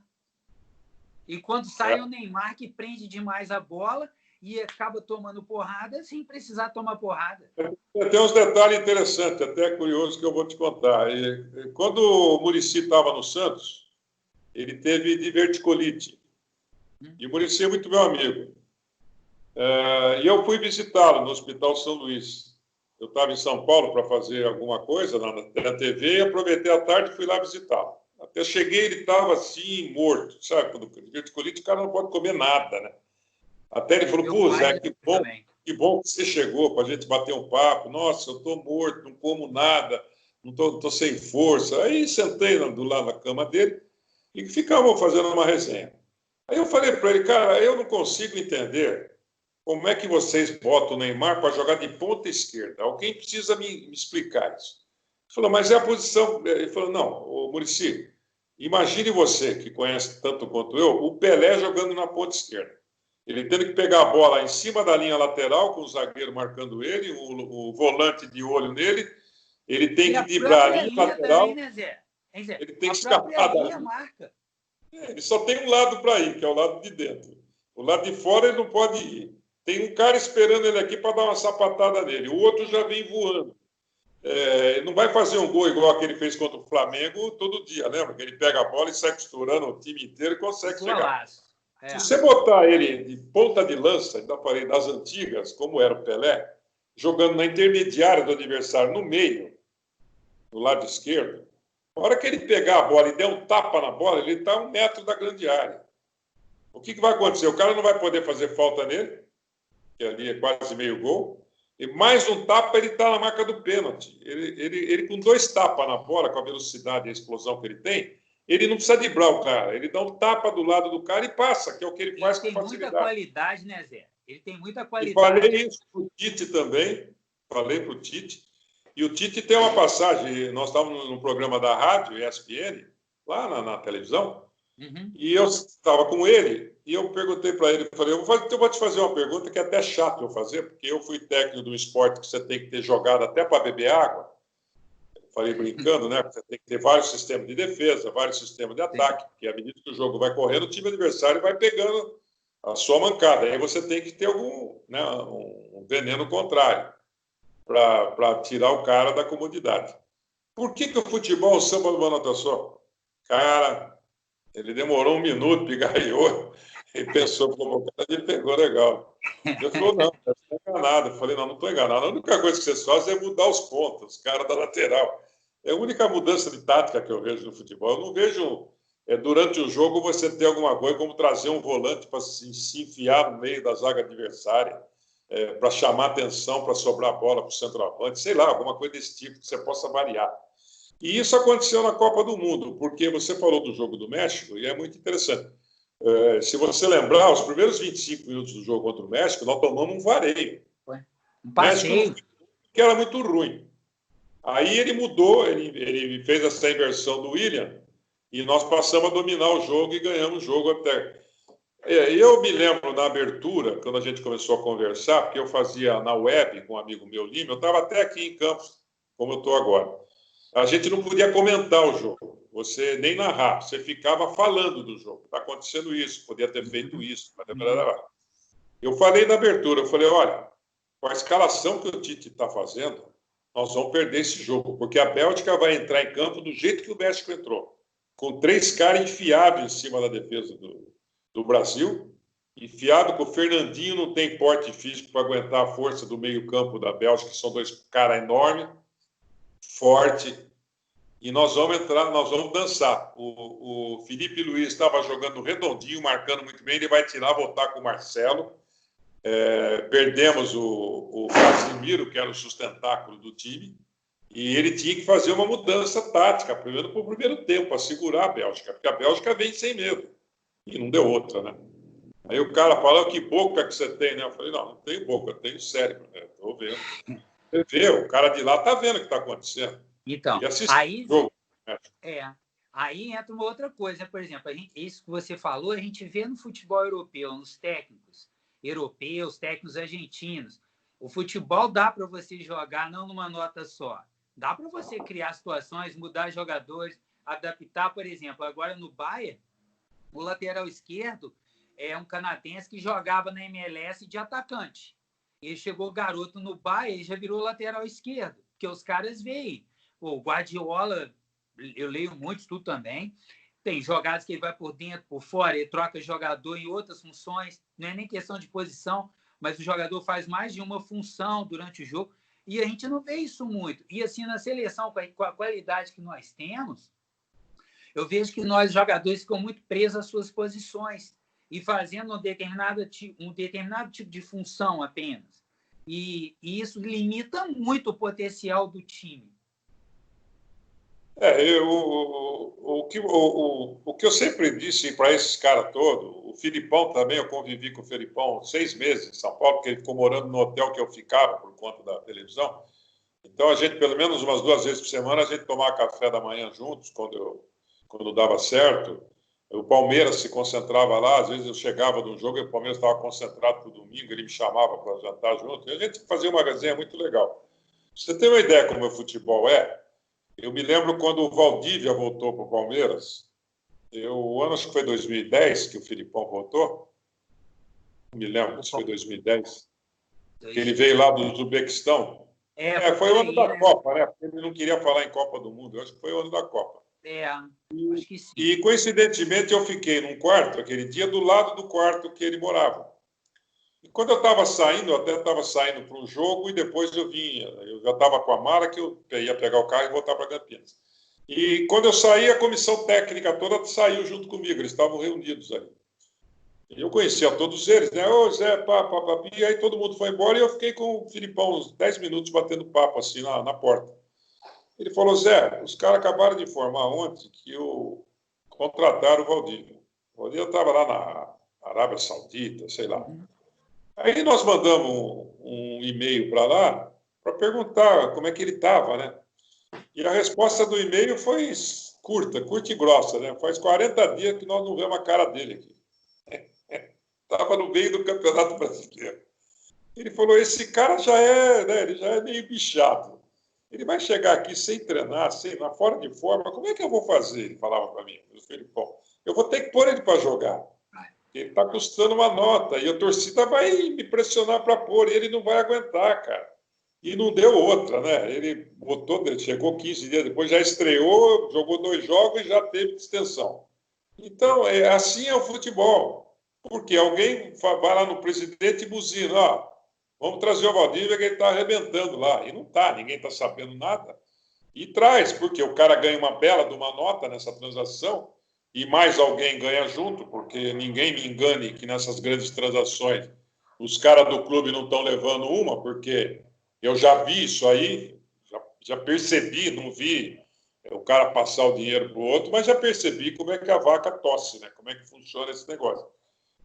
E quando sai o Neymar, que prende demais a bola e acaba tomando porrada sem precisar tomar porrada. Tem uns detalhes interessantes, até curiosos, que eu vou te contar. Quando o Muricy estava no Santos, ele teve diverticulite. E o Muricy é muito meu amigo. E eu fui visitá-lo no Hospital São Luís. Eu estava em São Paulo para fazer alguma coisa na TV e aproveitei a tarde e fui lá visitá-lo. Até cheguei, ele estava assim, morto, sabe? Quando diverticulite, o cara não pode comer nada, né? Até ele falou, pô, Zé, que bom que você chegou para a gente bater um papo. Nossa, eu estou morto, não como nada, não estou sem força. Aí sentei do lado da cama dele e ficamos fazendo uma resenha. Aí eu falei para ele, cara, eu não consigo entender como é que vocês botam o Neymar para jogar de ponta esquerda. Alguém precisa me explicar isso. Ele falou, mas é a posição... Ele falou, não, Muricy, imagine você, que conhece tanto quanto eu, o Pelé jogando na ponta esquerda. Ele tendo que pegar a bola em cima da linha lateral, com o zagueiro marcando ele, o volante de olho nele, ele tem que driblar a linha lateral, também, né, Zé? Ele tem que escapar da linha. Marca. Ele só tem um lado para ir, que é o lado de dentro. O lado de fora ele não pode ir. Tem um cara esperando ele aqui para dar uma sapatada nele. O outro já vem voando. Ele não vai fazer um gol igual aquele fez contra o Flamengo todo dia, lembra? Que ele pega a bola e sai costurando o time inteiro e consegue chegar. Se você botar ele de ponta de lança, ainda falei das antigas, como era o Pelé, jogando na intermediária do adversário, no meio, do lado esquerdo, na hora que ele pegar a bola e der um tapa na bola, ele está a 1 metro da grande área. O que vai acontecer? O cara não vai poder fazer falta nele, que ali é quase meio gol, e mais um tapa, ele está na marca do pênalti. Ele com 2 tapas na bola, com a velocidade e a explosão que ele tem, ele não precisa driblar o cara. Ele dá um tapa do lado do cara e passa, que é o que ele faz com facilidade. Ele tem muita qualidade, né, Zé? Ele tem muita qualidade. E falei isso para o Tite também. Falei para o Tite. E o Tite tem uma passagem. Nós estávamos no programa da rádio, ESPN, lá na televisão. Uhum. E eu estava com ele, e eu perguntei para ele, falei, eu vou te fazer uma pergunta que é até chato eu fazer, porque eu fui técnico de um esporte que você tem que ter jogado até para beber água. Falei brincando, né? Você tem que ter vários sistemas de defesa, vários sistemas de ataque, porque à medida que o jogo vai correndo, o time adversário vai pegando a sua mancada. Aí você tem que ter algum, né, um veneno contrário para tirar o cara da comodidade. Por que o futebol samba numa nota só? Cara, ele demorou 1 minuto, pigarreou e pensou, pô, o cara pegou legal. Ele falou, não, você está enganado. Eu falei, não estou enganado. A única coisa que vocês fazem é mudar os pontos, os caras da lateral. É a única mudança de tática que eu vejo no futebol. Eu não vejo, durante o jogo, você ter alguma coisa como trazer um volante para se enfiar no meio da zaga adversária, para chamar atenção, para sobrar a bola para o centroavante, sei lá, alguma coisa desse tipo que você possa variar. E isso aconteceu na Copa do Mundo, porque você falou do jogo do México, e é muito interessante. Se você lembrar, os primeiros 25 minutos do jogo contra o México, nós tomamos um vareio. Um passeio. México, que era muito ruim. Aí ele mudou, ele fez essa inversão do William, e nós passamos a dominar o jogo e ganhamos o jogo até. Eu me lembro na abertura, quando a gente começou a conversar, porque eu fazia na web com um amigo meu, Lima, eu estava até aqui em Campos, como eu estou agora. A gente não podia comentar o jogo, você nem narrar, você ficava falando do jogo. Está acontecendo isso, podia ter feito isso. Eu falei na abertura, eu falei, olha, com a escalação que o Tite está fazendo, nós vamos perder esse jogo, porque a Bélgica vai entrar em campo do jeito que o México entrou, com 3 caras enfiados em cima da defesa do Brasil, enfiado, que o Fernandinho não tem porte físico para aguentar a força do meio-campo da Bélgica, que são 2 caras enormes, forte, e nós vamos entrar, nós vamos dançar. O Felipe Luiz estava jogando redondinho, marcando muito bem, ele vai tirar, voltar com o Marcelo. Perdemos o Casimiro, que era o sustentáculo do time, e ele tinha que fazer uma mudança tática, primeiro para o primeiro tempo, para segurar a Bélgica, porque a Bélgica vem sem medo, e não deu outra, né? Aí o cara falou, que boca que você tem, né? Eu falei, não tenho boca, eu tenho cérebro, né? Estou vendo. Você vê, o cara de lá está vendo o que está acontecendo. Então, aí, aí entra uma outra coisa, por exemplo, isso que você falou, a gente vê no futebol europeu, nos técnicos europeus, técnicos argentinos. O futebol dá para você jogar não numa nota só. Dá para você criar situações, mudar jogadores, adaptar, por exemplo, agora no Bayern, o lateral esquerdo é um canadense que jogava na MLS de atacante. Ele chegou garoto no Bayern e já virou lateral esquerdo, porque os caras veem. O Guardiola, eu leio muito, estudo também, tem jogadas que ele vai por dentro, por fora, ele troca jogador em outras funções, não é nem questão de posição, mas o jogador faz mais de uma função durante o jogo, e a gente não vê isso muito. E assim, na seleção, com a qualidade que nós temos, eu vejo que nós, jogadores, ficam muito presos às suas posições e fazendo um determinado tipo de função apenas. E isso limita muito o potencial do time. O que eu sempre disse para esses caras todos, o Filipão também, eu convivi com o Filipão 6 meses em São Paulo, porque ele ficou morando no hotel que eu ficava por conta da televisão. Então, a gente, pelo menos umas 2 vezes por semana, a gente tomava café da manhã juntos, quando dava certo. O Palmeiras se concentrava lá, às vezes eu chegava de um jogo e o Palmeiras estava concentrado para o domingo, ele me chamava para jantar junto, e a gente fazia uma resenha muito legal. Você tem uma ideia como o futebol é? Eu me lembro quando o Valdívia voltou para o Palmeiras, o ano acho que foi 2010 que o Filipão voltou, não me lembro se foi 2010, que ele veio lá do Uzbequistão. Foi o ano da Copa, né? Porque ele não queria falar em Copa do Mundo, eu acho que foi o ano da Copa. Acho que sim. E, coincidentemente, eu fiquei num quarto, aquele dia, do lado do quarto que ele morava. E quando eu estava saindo, eu até estava saindo para um jogo e depois eu vinha. Eu já estava com a mala que eu ia pegar o carro e voltar para Campinas. E quando eu saí, a comissão técnica toda saiu junto comigo, eles estavam reunidos ali. E eu conhecia todos eles, né? Ô, Zé, e aí todo mundo foi embora e eu fiquei com o Filipão uns 10 minutos batendo papo assim na porta. Ele falou, Zé, os caras acabaram de informar ontem que contrataram o Valdívia. O Valdívia estava lá na Arábia Saudita, sei lá. Aí nós mandamos um e-mail para lá para perguntar como é que ele estava, né? E a resposta do e-mail foi curta e grossa, né? Faz 40 dias que nós não vemos a cara dele aqui. Estava no meio do Campeonato Brasileiro. Ele falou, esse cara já é, né, ele já é meio bichado. Ele vai chegar aqui sem treinar, fora de forma, como é que eu vou fazer? Ele falava para mim. Eu falei, bom, eu vou ter que pôr ele para jogar. Ele está custando uma nota e a torcida vai me pressionar para pôr e ele não vai aguentar, cara. E não deu outra, né? Ele chegou 15 dias depois, já estreou, jogou 2 jogos e já teve distensão. Então, assim é o futebol. Porque alguém vai lá no presidente e buzina, ó, vamos trazer o Valdívia que ele está arrebentando lá. E não está, ninguém está sabendo nada. E traz, porque o cara ganha uma bela de uma nota nessa transação e mais alguém ganha junto, porque ninguém me engane que nessas grandes transações os caras do clube não estão levando uma, porque eu já vi isso aí, já percebi, não vi o cara passar o dinheiro para o outro, mas já percebi como é que a vaca tosse, né? Como é que funciona esse negócio.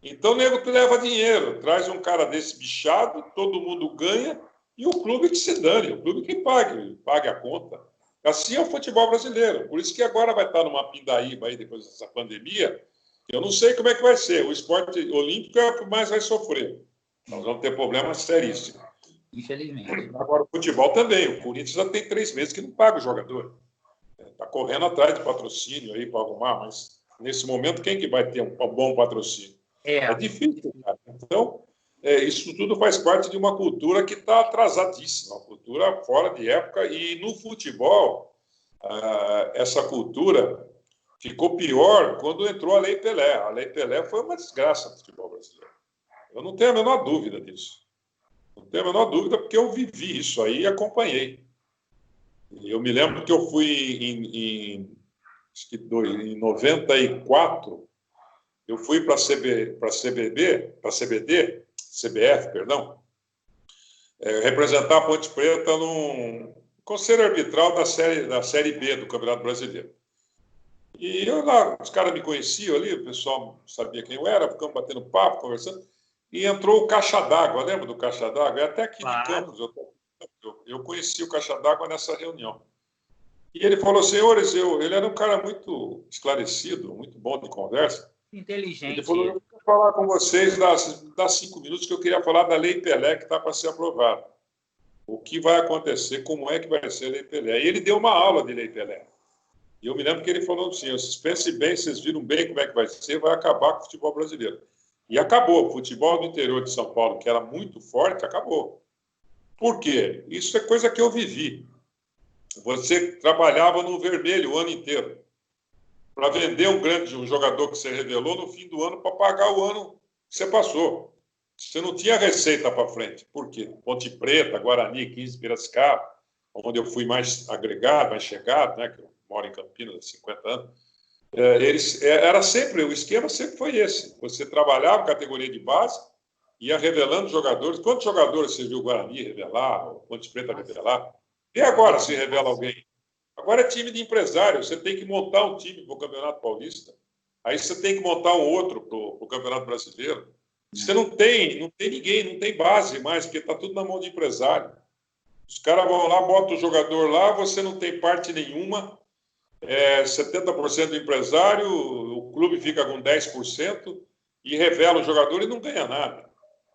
Então, o nego que leva dinheiro, traz um cara desse bichado, todo mundo ganha, e o clube que se dane, o clube que pague a conta. Assim é o futebol brasileiro. Por isso que agora vai estar numa pindaíba aí, depois dessa pandemia, eu não sei como é que vai ser. O esporte olímpico é o que mais vai sofrer. Nós vamos ter problemas seríssimos. Infelizmente. Agora, o futebol também. O Corinthians já tem 3 meses que não paga o jogador. Está correndo atrás de patrocínio aí para arrumar, mas nesse momento, quem que vai ter um bom patrocínio? É difícil, cara. Então, isso tudo faz parte de uma cultura que está atrasadíssima, uma cultura fora de época. E no futebol, essa cultura ficou pior quando entrou a Lei Pelé. A Lei Pelé foi uma desgraça no futebol brasileiro. Eu não tenho a menor dúvida disso. Não tenho a menor dúvida, porque eu vivi isso aí e acompanhei. Eu me lembro que eu fui em 94, eu fui para CBF, perdão, representar a Ponte Preta no Conselho Arbitral da série B do Campeonato Brasileiro. E eu lá, os caras me conheciam ali, o pessoal sabia quem eu era, ficamos batendo papo, conversando, e entrou o Caixa d'Água, lembra do Caixa d'Água? É até aqui de Campos, eu conheci o Caixa d'Água nessa reunião. E ele falou, senhores, ele era um cara muito esclarecido, muito bom de conversa. Inteligente. Ele falou, eu quero falar com vocês, dá 5 minutos, que eu queria falar da Lei Pelé, que está para ser aprovada. O que vai acontecer, como é que vai ser a Lei Pelé. E ele deu uma aula de Lei Pelé. E eu me lembro que ele falou assim, vocês pensem bem, vocês viram bem como é que vai ser, vai acabar com o futebol brasileiro. E acabou. O futebol do interior de São Paulo, que era muito forte, acabou. Por quê? Isso é coisa que eu vivi. Você trabalhava no vermelho o ano inteiro para vender um jogador que você revelou no fim do ano para pagar o ano que você passou. Você não tinha receita para frente. Por quê? Ponte Preta, Guarani, 15, Piracicaba, onde eu fui mais agregado, mais chegado, né, que eu moro em Campinas há 50 anos. Era sempre, o esquema sempre foi esse. Você trabalhava categoria de base, ia revelando jogadores. Quantos jogadores você viu o Guarani revelar, o Ponte Preta revelar? E agora se revela alguém? Agora é time de empresário. Você tem que montar um time para o Campeonato Paulista. Aí você tem que montar um outro para o Campeonato Brasileiro. Você não tem ninguém, não tem base mais, porque está tudo na mão de empresário. Os caras vão lá, botam o jogador lá, você não tem parte nenhuma. 70% do empresário, o clube fica com 10% e revela o jogador e não ganha nada.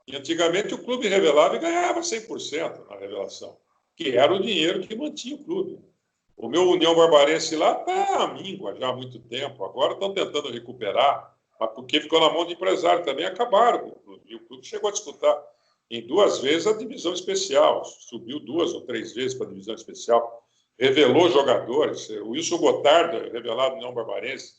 E antigamente o clube revelava e ganhava 100% na revelação, que era o dinheiro que mantinha o clube. O meu União Barbarense lá está à míngua já há muito tempo. Agora estão tentando recuperar, mas porque ficou na mão de empresário também, acabaram com o clube. E o clube chegou a disputar em 2 vezes a divisão especial, subiu 2 ou 3 vezes para a divisão especial, revelou jogadores. O Wilson Gotardo é revelado no União Barbarense,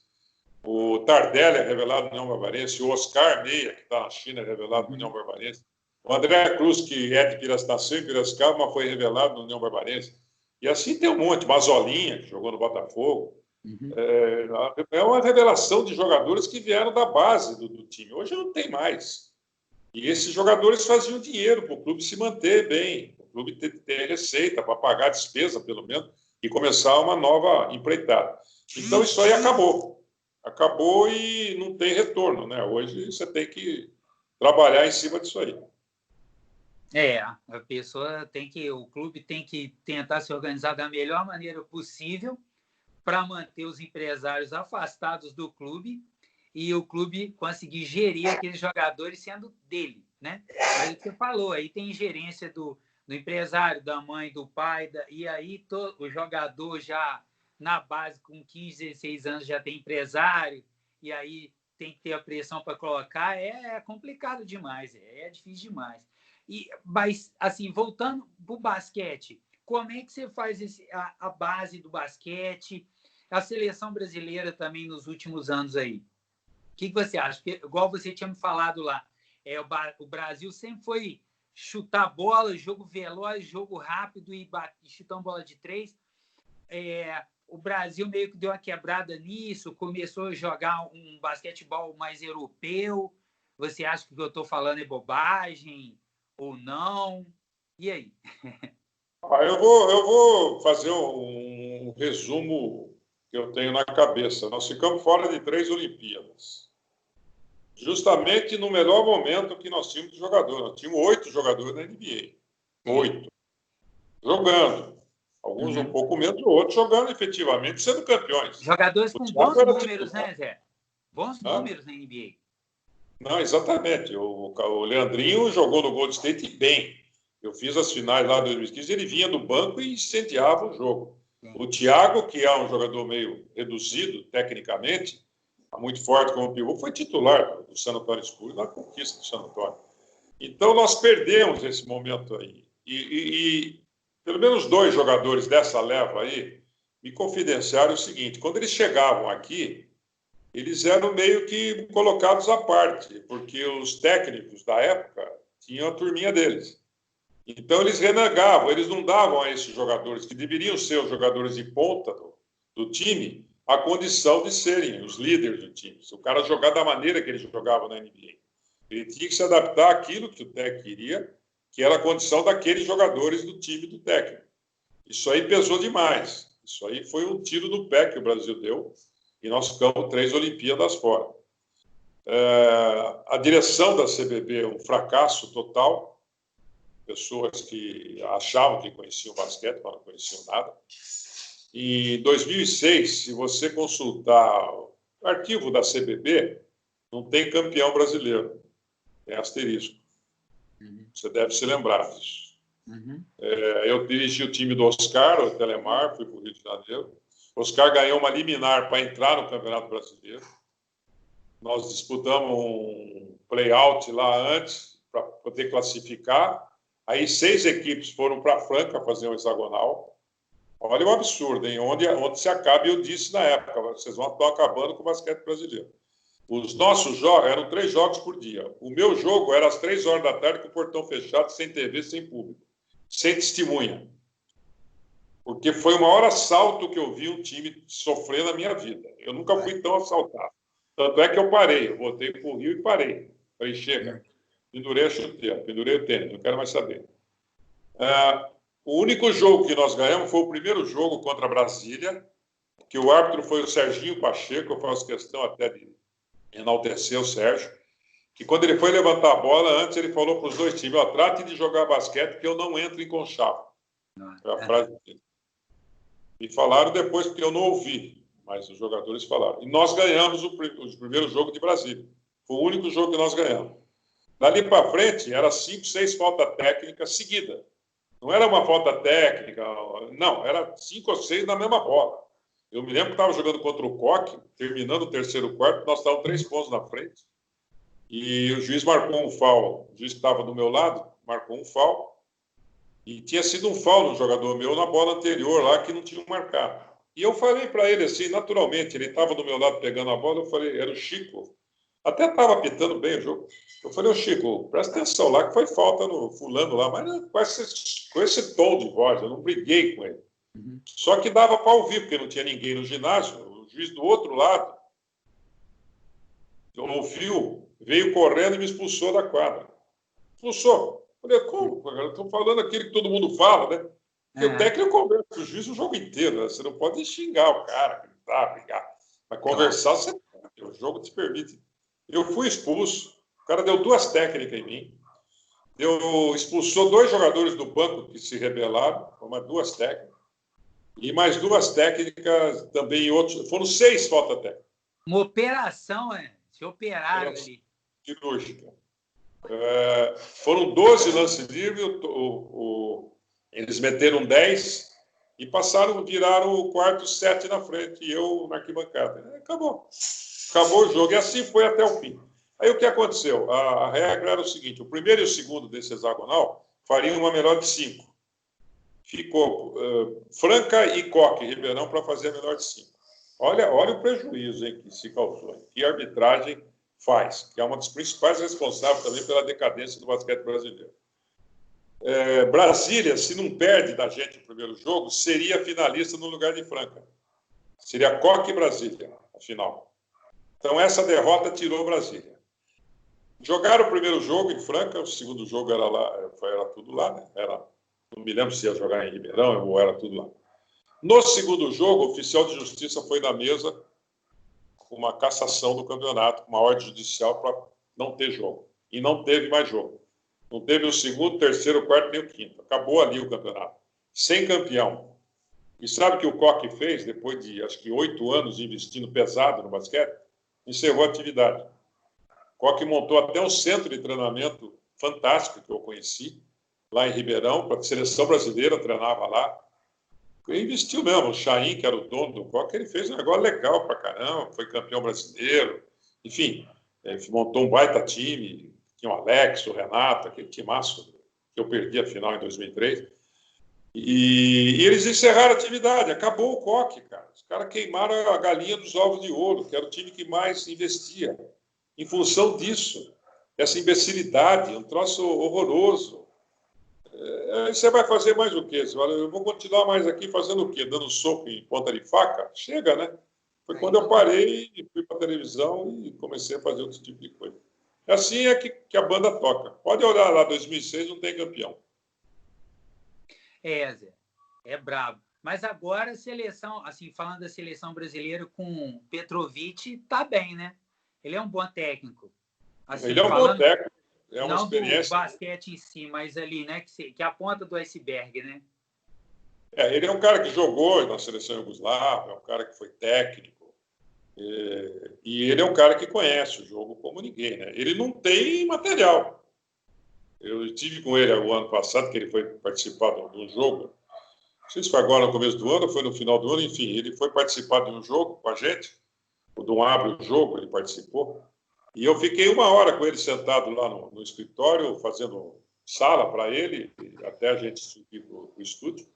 o Tardelli é revelado no União Barbarense, o Oscar Meia, que está na China, é revelado no União Barbarense, o André Cruz, que é de Piracicaba, mas foi revelado no União Barbarense. E assim tem um monte. Mazolinha, que jogou no Botafogo. É uma revelação de jogadores que vieram da base do time. Hoje não tem mais. E esses jogadores faziam dinheiro para o clube se manter bem, o clube ter receita para pagar a despesa, pelo menos, e começar uma nova empreitada. Então, isso aí acabou. Acabou e não tem retorno, né? Hoje você tem que trabalhar em cima disso aí. A pessoa o clube tem que tentar se organizar da melhor maneira possível para manter os empresários afastados do clube e o clube conseguir gerir aqueles jogadores sendo dele, né? Mas o que você falou, aí tem gerência do empresário, da mãe, do pai, e aí o jogador já na base com 15, 16 anos já tem empresário, e aí tem que ter a pressão para colocar, é complicado demais, é difícil demais. Mas, assim, voltando para o basquete, como é que você faz a base do basquete, a seleção brasileira também nos últimos anos aí? O que você acha? Porque, igual você tinha me falado lá, o Brasil sempre foi chutar bola, jogo veloz, jogo rápido e chutar uma bola de 3. O Brasil meio que deu uma quebrada nisso, começou a jogar um basquetebol mais europeu. Você acha que o que eu estou falando é bobagem ou não? E aí? Eu vou fazer um resumo que eu tenho na cabeça. Nós ficamos fora de 3 Olimpíadas. Justamente no melhor momento que nós tínhamos de jogador. Nós tínhamos 8 jogadores na NBA. 8. Jogando. Alguns um pouco menos, outros jogando efetivamente, sendo campeões. Jogadores com bons números, né, Zé? Bons números na NBA. Não, exatamente. O Leandrinho jogou no Golden State bem. Eu fiz as finais lá em 2015, ele vinha do banco e incendiava o jogo. Sim. O Thiago, que é um jogador meio reduzido tecnicamente, muito forte como pivô, foi titular do San Antonio Spurs na conquista do San Antonio. Então, nós perdemos esse momento aí. E pelo menos 2 jogadores dessa leva aí me confidenciaram o seguinte: quando eles chegavam aqui, eles eram meio que colocados à parte, porque os técnicos da época tinham a turminha deles. Então, eles renegavam, eles não davam a esses jogadores, que deveriam ser os jogadores de ponta do time, a condição de serem os líderes do time. Se o cara jogar da maneira que ele jogava na NBA, ele tinha que se adaptar àquilo que o técnico queria, que era a condição daqueles jogadores do time do técnico. Isso aí pesou demais. Isso aí foi um tiro no pé que o Brasil deu e nós ficamos 3 Olimpíadas fora. A direção da CBB, um fracasso total. Pessoas que achavam que conheciam basquete, mas não conheciam nada. Em 2006, se você consultar o arquivo da CBB, não tem campeão brasileiro. Tem asterisco. Você deve se lembrar disso. Eu dirigi o time do Oscar, o Telemar, fui para o Rio de Janeiro. O Oscar ganhou uma liminar para entrar no Campeonato Brasileiro. Nós disputamos um play-out lá antes, para poder classificar. Aí 6 equipes foram para Franca fazer um hexagonal. Olha o absurdo, hein? Onde se acaba, eu disse na época, vocês estão acabando com o basquete brasileiro. Os nossos jogos eram 3 jogos por dia. O meu jogo era às 3 horas da tarde, com o portão fechado, sem TV, sem público, sem testemunha. Porque foi o maior assalto que eu vi um time sofrer na minha vida. Eu nunca fui tão assaltado. Tanto é que eu parei, eu voltei para o Rio e parei. Falei, chega. Pendurei a chuteira, pendurei o tênis, não quero mais saber. O único jogo que nós ganhamos foi o primeiro jogo contra a Brasília, que o árbitro foi o Serginho Pacheco. Eu faço questão até de enaltecer o Sérgio, que quando ele foi levantar a bola, antes ele falou para os 2 times: trate de jogar basquete que eu não entro em conchavo. Foi a frase dele. E falaram depois, porque eu não ouvi, mas os jogadores falaram. E nós ganhamos o primeiro jogo de Brasília. Foi o único jogo que nós ganhamos. Dali para frente, era 5, 6 faltas técnicas seguidas. Não era uma falta técnica, não, era 5 ou 6 na mesma bola. Eu me lembro que estava jogando contra o Coque, terminando o terceiro quarto, nós estávamos 3 pontos na frente, e o juiz marcou um foul. O juiz que estava do meu lado marcou um foul, e tinha sido um foul no jogador meu na bola anterior lá, que não tinha marcado. E eu falei para ele assim, naturalmente, ele estava do meu lado pegando a bola, eu falei, era o Chico, até estava apitando bem o jogo. Eu falei, Chico, presta atenção lá, que foi falta no fulano lá, mas com esse tom de voz, eu não briguei com ele. Só que dava para ouvir, porque não tinha ninguém no ginásio. O juiz do outro lado ouviu, veio correndo e me expulsou da quadra. Expulsou. Eu falei, como? Eu estou falando aquilo que todo mundo fala, né? Porque o técnico conversa com o juiz o jogo inteiro, né? Você não pode xingar o cara, gritar, brigar. Mas conversar, você pode. O jogo te permite. Eu fui expulso. O cara deu 2 técnicas em mim. Expulsou 2 jogadores do banco que se rebelaram, umas 2 técnicas. E mais 2 técnicas também, outros. Foram 6 faltas técnicas. Uma operação, né? Se operaram ali. Cirúrgica. Foram 12 lances livres, eles meteram 10 e viraram o quarto 7 na frente, e eu na arquibancada. Acabou o jogo, e assim foi até o fim. Aí o que aconteceu? A regra era o seguinte: o primeiro e o segundo desse hexagonal fariam uma melhor de 5. Ficou Franca e Coque, Ribeirão, para fazer a melhor de 5. Olha o prejuízo, hein, que se causou, hein? Que a arbitragem faz, que é uma das principais responsáveis também pela decadência do basquete brasileiro. Brasília, se não perde da gente o primeiro jogo, seria finalista no lugar de Franca. Seria Coque e Brasília, a final. Então, essa derrota tirou Brasília. Jogaram o primeiro jogo em Franca, o segundo jogo era lá, era tudo lá, né? Não me lembro se ia jogar em Ribeirão ou era tudo lá. No segundo jogo, o oficial de justiça foi na mesa com uma cassação do campeonato, com uma ordem judicial para não ter jogo. E não teve mais jogo. Não teve o segundo, terceiro, quarto nem o quinto. Acabou ali o campeonato. Sem campeão. E sabe o que o Coque fez, depois de, acho que 8 anos investindo pesado no basquete? Encerrou a atividade. O Coque montou até um centro de treinamento fantástico, que eu conheci, lá em Ribeirão, para a seleção brasileira, treinava lá. Ele investiu mesmo. O Chaim, que era o dono do Coque, ele fez um negócio legal pra caramba, foi campeão brasileiro. Enfim, ele montou um baita time. Tinha o Alex, o Renato, aquele timaço que eu perdi a final em 2003. E eles encerraram a atividade, acabou o Coque, cara. Os caras queimaram a galinha dos ovos de ouro, que era o time que mais investia. Em função disso, essa imbecilidade, um troço horroroso. Você vai fazer mais o quê? Você fala, eu vou continuar mais aqui fazendo o quê? Dando soco em ponta de faca? Chega, né? Foi quando eu parei e fui para a televisão e comecei a fazer outro tipo de coisa. Assim é que a banda toca. Pode olhar lá, 2006 não tem campeão. Zé, é brabo. Mas agora a seleção, assim, falando da seleção brasileira com Petrovic, tá bem, né? Ele é um bom técnico. Assim, ele é um bom técnico. É uma não experiência. do basquete em si, mas ali, né? Que é a ponta do iceberg, né? Ele é um cara que jogou na seleção iugoslava, é um cara que foi técnico. E ele é um cara que conhece o jogo como ninguém, né? Ele não tem material. Eu estive com ele o ano passado, que ele foi participar de um jogo. Não sei se foi agora no começo do ano ou foi no final do ano. Enfim, ele foi participar de um jogo com a gente. De um abre o jogo, ele participou. E eu fiquei 1 hora com ele sentado lá no escritório, fazendo sala para ele, até a gente subir para o estúdio.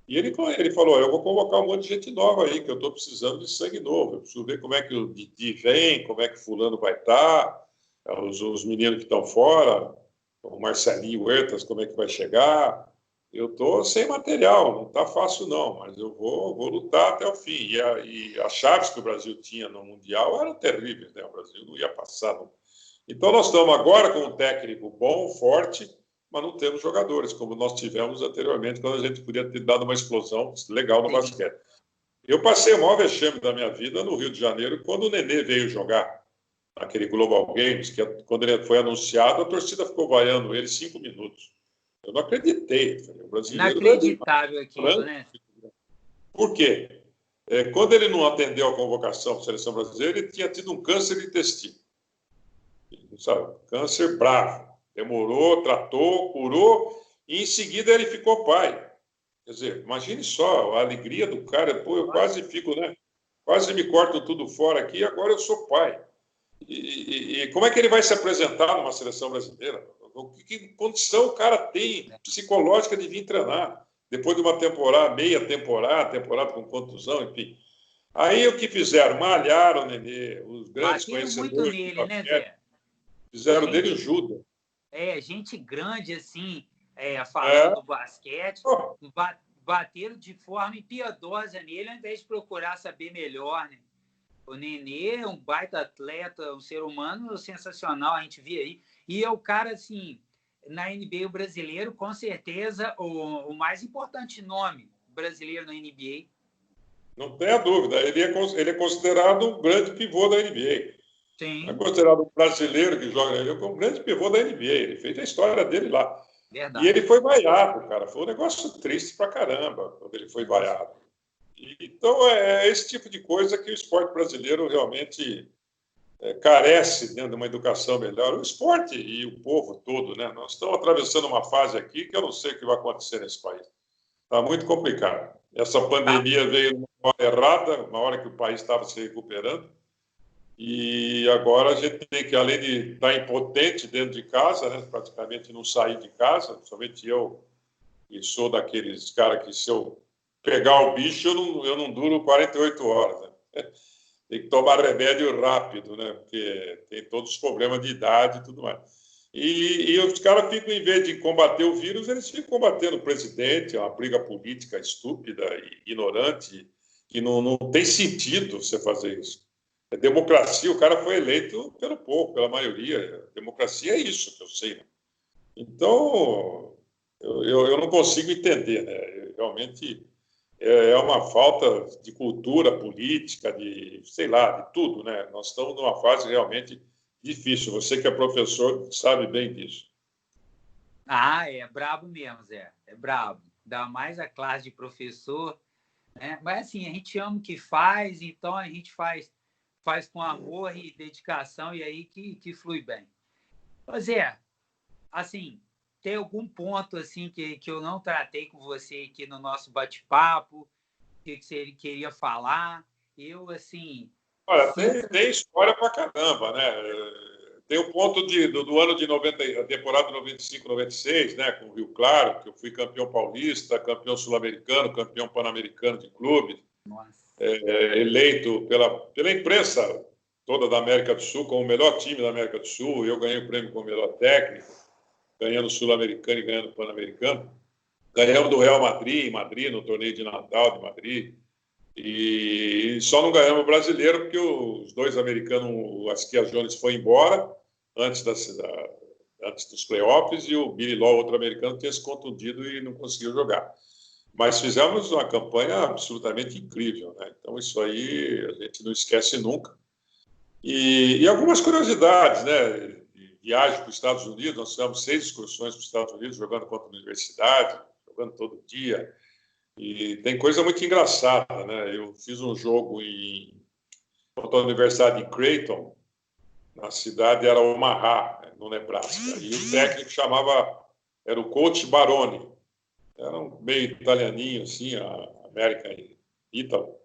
E ele falou, eu vou convocar um monte de gente nova aí, que eu estou precisando de sangue novo. Eu preciso ver como é que o Didi vem, como é que fulano vai estar, os meninos que estão fora, o Marcelinho Huertas, como é que vai chegar. Eu estou sem material, não está fácil não, mas eu vou lutar até o fim. E as chaves que o Brasil tinha no Mundial eram terríveis, né? O Brasil não ia passar. Não. Então nós estamos agora com um técnico bom, forte, mas não temos jogadores, como nós tivemos anteriormente, quando a gente podia ter dado uma explosão legal no basquete. Eu passei o maior vexame da minha vida no Rio de Janeiro, quando o Nenê veio jogar naquele Global Games, que quando ele foi anunciado, a torcida ficou vaiando ele 5 minutos. Eu não acreditei. O brasileiro inacreditável aquilo, né? Por quê? Quando ele não atendeu a convocação da seleção brasileira, ele tinha tido um câncer de intestino. Sabe? Câncer bravo. Demorou, tratou, curou, e em seguida ele ficou pai. Quer dizer, imagine só a alegria do cara. Pô, eu quase fico, né? Quase me corto tudo fora aqui e agora eu sou pai. E como é que ele vai se apresentar numa seleção brasileira? Que condição o cara tem psicológica de vir treinar depois de uma temporada, meia temporada com contusão, enfim. Aí o que fizeram? Malharam o Nenê, os grandes conhecedores muito nele, né, Zé? Fizeram dele Judas. Gente grande, assim, falando do basquete, bateram de forma impiedosa nele, ao invés de procurar saber melhor, né? O Nenê é um baita atleta, um ser humano sensacional, a gente vê aí. E é o cara, assim, na NBA, o brasileiro, com certeza, o mais importante nome brasileiro na NBA. Não tenha dúvida. Ele é considerado um grande pivô da NBA. Sim. É considerado um brasileiro que joga na NBA como um grande pivô da NBA. Ele fez a história dele lá. E ele foi vaiado, cara. Foi um negócio triste pra caramba quando ele foi vaiado. Então, é esse tipo de coisa que o esporte brasileiro realmente carece dentro de uma educação melhor. O esporte e o povo todo, né? Nós estamos atravessando uma fase aqui que eu não sei o que vai acontecer nesse país. Está muito complicado. Essa pandemia veio numa hora errada, uma hora que o país estava se recuperando, e agora a gente tem que, além de estar impotente dentro de casa, né, praticamente não sair de casa, somente eu, que sou daqueles caras que se eu pegar o bicho, eu não duro 48 horas. Né? Tem que tomar remédio rápido, né? Porque tem todos os problemas de idade e tudo mais. E os caras ficam, em vez de combater o vírus, eles ficam combatendo o presidente, é uma briga política estúpida e ignorante, que não tem sentido você fazer isso. É democracia, o cara foi eleito pelo povo, pela maioria. Democracia é isso que eu sei. Né? Então, eu não consigo entender, né? Realmente é uma falta de cultura política, de, sei lá, de tudo, né? Nós estamos numa fase realmente difícil. Você que é professor sabe bem disso. Ah, é brabo mesmo, Zé. É brabo. Dá mais a classe de professor, né? Mas assim, a gente ama o que faz, então a gente faz com amor e dedicação, e aí que flui bem. Ô, Zé, assim, tem algum ponto assim que eu não tratei com você aqui no nosso bate-papo, que você queria falar? Eu, assim... Olha, tem história pra caramba, né? Tem o ponto do ano de 90, a temporada 95, 96, né? Com o Rio Claro, que eu fui campeão paulista, campeão sul-americano, campeão pan-americano de clube, eleito pela imprensa toda da América do Sul como o melhor time da América do Sul. Eu ganhei o prêmio como melhor técnico, ganhando o sul-americano e ganhando o pan-americano. Ganhamos do Real Madrid, em Madrid, no torneio de Natal de Madrid. E só não ganhamos o brasileiro porque os dois americanos, o Askia Jones foi embora antes dos playoffs e o Billy Law, outro americano, tinha se contundido e não conseguiu jogar. Mas fizemos uma campanha absolutamente incrível, né? Então isso aí a gente não esquece nunca. E algumas curiosidades, né? De viagem para os Estados Unidos, nós fizemos 6 excursões para os Estados Unidos, jogando contra a universidade, jogando todo dia. E tem coisa muito engraçada, né? Eu fiz um jogo contra a Universidade de Creighton, na cidade era Omaha, no Nebraska. E o técnico era o coach Baroni. Era um meio italianinho, assim, American Ítalo.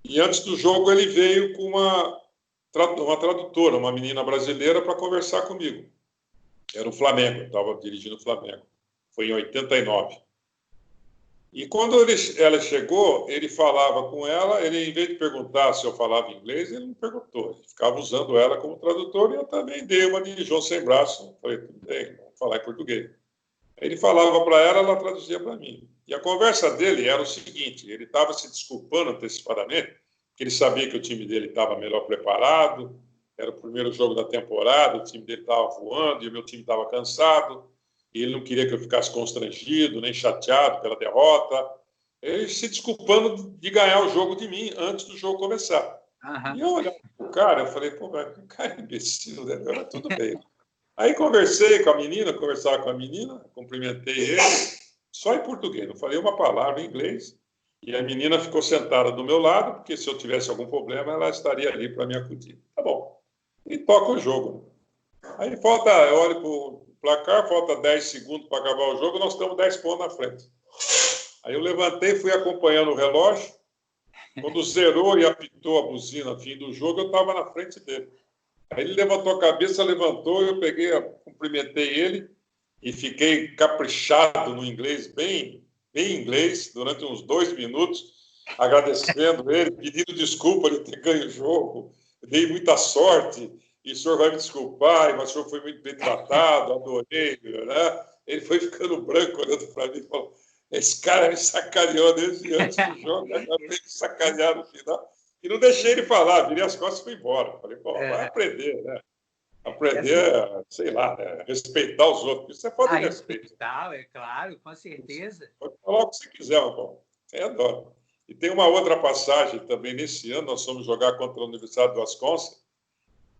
E antes do jogo ele veio com uma tradutora, uma menina brasileira, para conversar comigo. Era o Flamengo, estava dirigindo o Flamengo. Foi em 89. E quando ela chegou, ele falava com ela, ele, em vez de perguntar se eu falava inglês, ele não perguntou. Ele ficava usando ela como tradutor e eu também dei uma de João sem braço. Falei, tudo bem, vamos falar em português. Ele falava para ela traduzia para mim. E a conversa dele era o seguinte, ele estava se desculpando antecipadamente, porque ele sabia que o time dele estava melhor preparado, era o primeiro jogo da temporada, o time dele estava voando e o meu time estava cansado, e ele não queria que eu ficasse constrangido, nem chateado pela derrota. Ele se desculpando de ganhar o jogo de mim antes do jogo começar. Uhum. E eu olhava para o cara, eu falei, pô, o cara é imbecil, né? Mas tudo bem. Aí conversava com a menina, cumprimentei ele, só em português, não falei uma palavra em inglês. E a menina ficou sentada do meu lado, porque se eu tivesse algum problema, ela estaria ali para me acudir. Tá bom. E toca o jogo. Aí eu olho para o placar, falta 10 segundos para acabar o jogo, nós estamos 10 pontos na frente. Aí eu levantei, fui acompanhando o relógio. Quando zerou e apitou a buzina no fim do jogo, eu estava na frente dele. Aí ele levantou a cabeça, levantou, eu cumprimentei ele e fiquei caprichado no inglês, bem inglês, durante uns 2 minutos, agradecendo ele, pedindo desculpa de ter ganho o jogo, dei muita sorte, e o senhor vai me desculpar, mas o senhor foi muito bem tratado, adorei, né? Ele foi ficando branco olhando para mim e falou, esse cara me sacaneou desde antes do jogo, ainda bem que sacanear no final. E não deixei ele falar, virei as costas e fui embora. Falei, pô, vai aprender, né? Aprender, sei lá, né? Respeitar os outros. Isso é falta de respeito. Respeitar, é claro, com certeza. Pode falar o que você quiser, Rafael. Eu adoro. E tem uma outra passagem também, nesse ano, nós fomos jogar contra a Universidade do Wisconsin,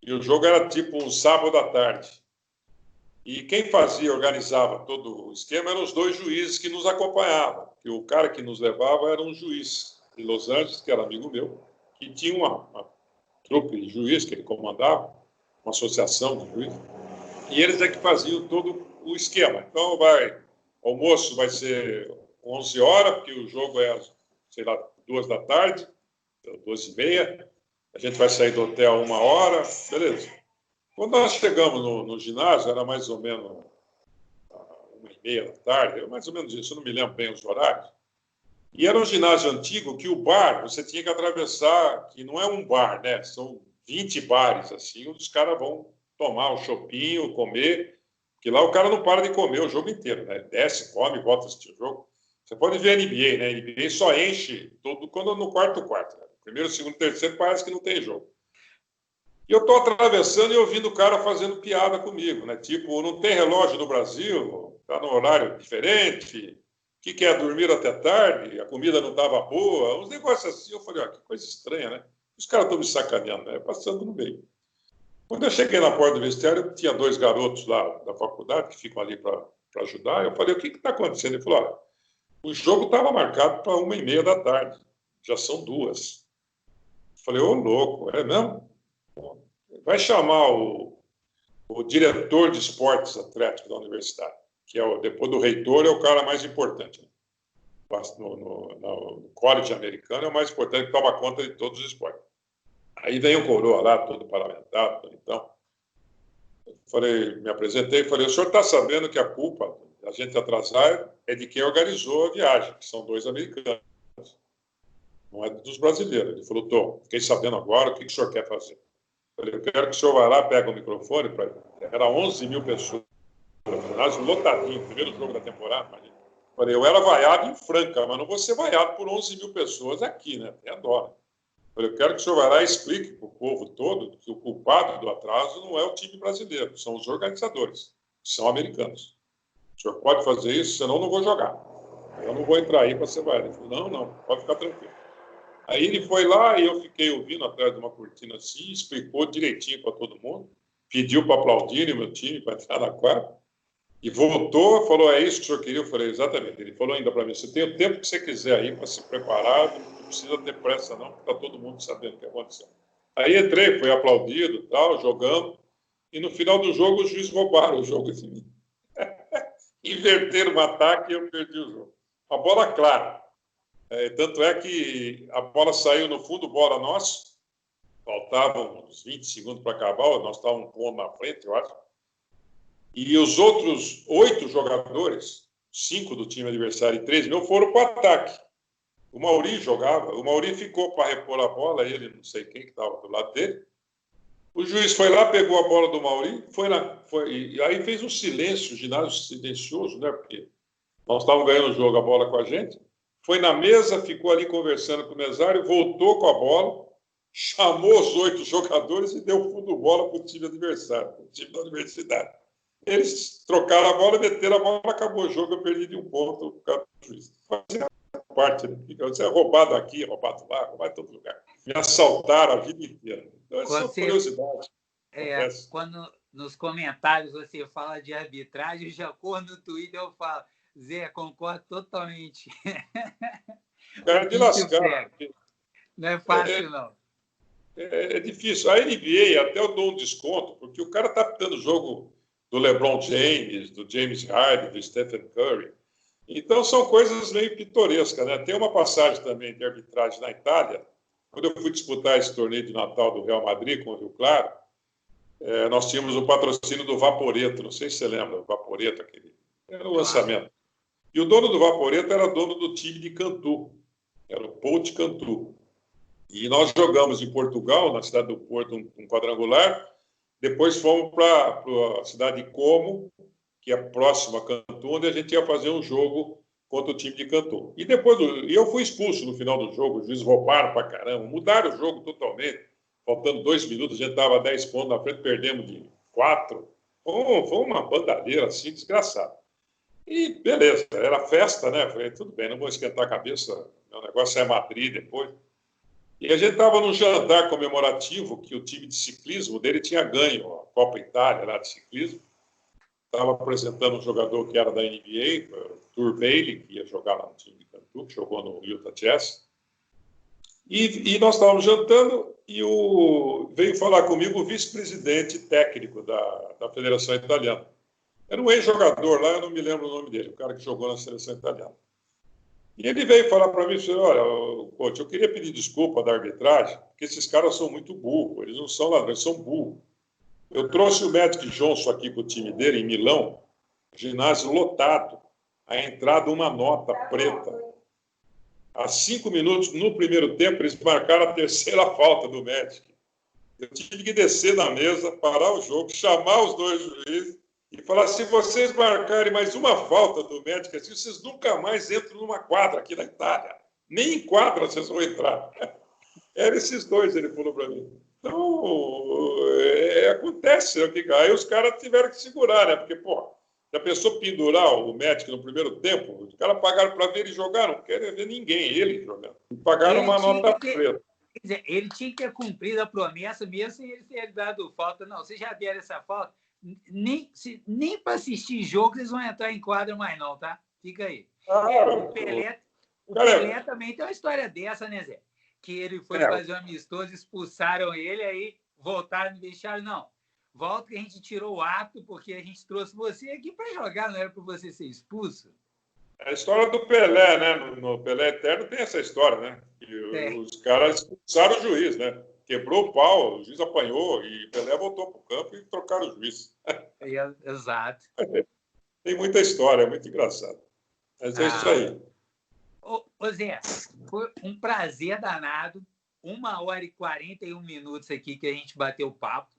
e o jogo era tipo um sábado à tarde. E quem organizava todo o esquema eram os 2 juízes que nos acompanhavam. Que o cara que nos levava era um juiz de Los Angeles, que era amigo meu, que tinha uma trupe de juízes que ele comandava, uma associação de juízes, e eles é que faziam todo o esquema. Então, o almoço vai ser 11 horas, porque o jogo é, sei lá, 2 da tarde, 2h30. A gente vai sair do hotel 1 hora, beleza. Quando nós chegamos no ginásio, era mais ou menos 1h30 da tarde, mais ou menos isso, eu não me lembro bem os horários. E era um ginásio antigo que o bar, você tinha que atravessar, que não é um bar, né? São 20 bares, assim, onde os caras vão tomar um chopinho, comer, porque lá o cara não para de comer o jogo inteiro, né? Desce, come, volta a assistir o jogo. Você pode ver a NBA, né? A NBA só enche tudo quando no quarto. Né? Primeiro, segundo, terceiro, parece que não tem jogo. E eu estou atravessando e ouvindo o cara fazendo piada comigo, né? Tipo, não tem relógio no Brasil, está no horário diferente, o que é dormir até tarde, a comida não estava boa, uns negócios assim. Eu falei, que coisa estranha, né? Os caras estão me sacaneando, né? Passando no meio. Quando eu cheguei na porta do vestiário, tinha 2 garotos lá da faculdade que ficam ali para ajudar. Eu falei, o que está acontecendo? Ele falou, o jogo estava marcado para 1h30 da tarde, já são 2. Eu falei, ô louco, é mesmo? Vai chamar o diretor de esportes atléticos da universidade, que depois do reitor, é o cara mais importante. Né? No college americano é o mais importante, que toma conta de todos os esportes. Aí vem o coroa lá, todo parlamentado, então. Me apresentei e falei, o senhor está sabendo que a culpa da gente atrasar é de quem organizou a viagem, que são 2 americanos, não é dos brasileiros. Ele falou, Tom, fiquei sabendo agora, o que o senhor quer fazer? Eu falei, eu quero que o senhor vá lá, pega o microfone, era 11 mil pessoas no ginásio, lotadinho, primeiro jogo da temporada. Imagina. Eu falei, eu era vaiado em Franca, mas não vou ser vaiado por 11 mil pessoas aqui, né? Tem a dó. Eu falei, eu quero que o senhor vá lá e explique para o povo todo que o culpado do atraso não é o time brasileiro, são os organizadores, que são americanos. O senhor pode fazer isso, senão eu não vou jogar. Eu não vou entrar aí para ser vaiado. Ele falou, não, pode ficar tranquilo. Aí ele foi lá e eu fiquei ouvindo atrás de uma cortina assim, explicou direitinho para todo mundo, pediu para aplaudir o meu time para entrar na quadra, e voltou, falou, é isso que o senhor queria? Eu falei, exatamente. Ele falou ainda para mim, você tem o tempo que você quiser aí para se preparar, não precisa ter pressa não, porque está todo mundo sabendo o que aconteceu. Aí entrei, foi aplaudido, tal, jogamos, e no final do jogo os juízes roubaram o jogo de mim. Inverteram o ataque e eu perdi o jogo. Uma bola clara. Tanto é que a bola saiu no fundo, bola nossa, faltavam uns 20 segundos para acabar, nós estávamos um ponto na frente, eu acho. E os outros 8 jogadores, 5 do time adversário e 3 meu, foram para o ataque. O Mauri jogava, o Mauri ficou para repor a bola, ele não sei quem que estava do lado dele. O juiz foi lá, pegou a bola do Mauri, e aí fez um silêncio, ginásio silencioso, né? Porque nós estávamos ganhando o jogo, a bola com a gente. Foi na mesa, ficou ali conversando com o mesário, voltou com a bola, chamou os 8 jogadores e deu fundo de bola para o time adversário, para o time da universidade. Eles trocaram a bola, meteram a bola, acabou o jogo, eu perdi de 1 ponto por causa do juiz. Fazia parte, né? Você é roubado aqui, roubado lá, roubado em todo lugar. Me assaltaram a vida inteira. Então, essa é uma curiosidade. Quando nos comentários você fala de arbitragem, já quando no Twitter eu falo, Zé, concordo totalmente. Cara de lascar. Não é fácil, não. É difícil. A NBA até eu dou um desconto, porque o cara está pitando o jogo do LeBron James, do James Harden, do Stephen Curry. Então, são coisas meio pitorescas, né? Tem uma passagem também de arbitragem na Itália. Quando eu fui disputar esse torneio de Natal do Real Madrid com o Rio Claro, nós tínhamos o patrocínio do Vaporetto. Não sei se você lembra, o Vaporetto, era o lançamento. E o dono do Vaporetto era dono do time de Cantu. Era o Ponte Cantu. E nós jogamos em Portugal, na cidade do Porto, um quadrangular. Depois fomos para a cidade de Como, que é próxima a Cantu, onde a gente ia fazer um jogo contra o time de Cantu. E eu fui expulso no final do jogo, os juízes roubaram para caramba, mudaram o jogo totalmente. Faltando 2 minutos, a gente estava 10 pontos na frente, perdemos de 4. Foi uma bandalheira assim, desgraçada. E beleza, era festa, né? Falei, tudo bem, não vou esquentar a cabeça, meu negócio é Madrid depois. E a gente estava num jantar comemorativo que o time de ciclismo dele tinha ganho a Copa Itália lá de ciclismo. estava apresentando um jogador que era da NBA, o Tur Bailey, que ia jogar lá no time de Cantu, que jogou no Utah Jazz. E nós estávamos jantando e veio falar comigo o vice-presidente técnico da Federação Italiana. Era um ex-jogador lá, eu não me lembro o nome dele, o cara que jogou na seleção italiana. E ele veio falar para mim, olha, coach, eu queria pedir desculpa da arbitragem, porque esses caras são muito burros, eles não são ladrões, são burros. Eu trouxe o Magic Johnson aqui com o time dele em Milão, ginásio lotado, a entrada uma nota preta. Há 5 minutos, no primeiro tempo, eles marcaram a terceira falta do Magic. Eu tive que descer na mesa, parar o jogo, chamar os 2 juízes e falar, se vocês marcarem mais uma falta do Magic, assim, vocês nunca mais entram numa quadra aqui na Itália. Nem em quadra vocês vão entrar. Eram esses 2, ele falou para mim. Então, acontece. Aí os caras tiveram que segurar, né? Porque, pô, já pensou pendurar o Magic no primeiro tempo? Os caras pagaram para ver ele jogar, não querem ver ninguém, ele jogando. Pagaram uma nota preta. Quer dizer, ele tinha que ter cumprido a promessa mesmo sem ele ter dado falta. Não, vocês já deram essa falta. Nem para assistir jogo eles vão entrar em quadra mais não, tá? Fica aí. O Pelé também tem uma história dessa, né, Zé? Que ele foi fazer um amistoso, expulsaram ele, aí voltaram e deixaram, não. Volta que a gente tirou o ato porque a gente trouxe você aqui para jogar, não era para você ser expulso. A história do Pelé, né? No Pelé Eterno tem essa história, né? Que os caras expulsaram o juiz, né? Quebrou o pau, o juiz apanhou e Pelé voltou para o campo e trocaram o juiz. Exato. Tem muita história, é muito engraçado. Mas é isso aí. Ô Zé, foi um prazer danado. 1h e 41 minutos aqui que a gente bateu papo.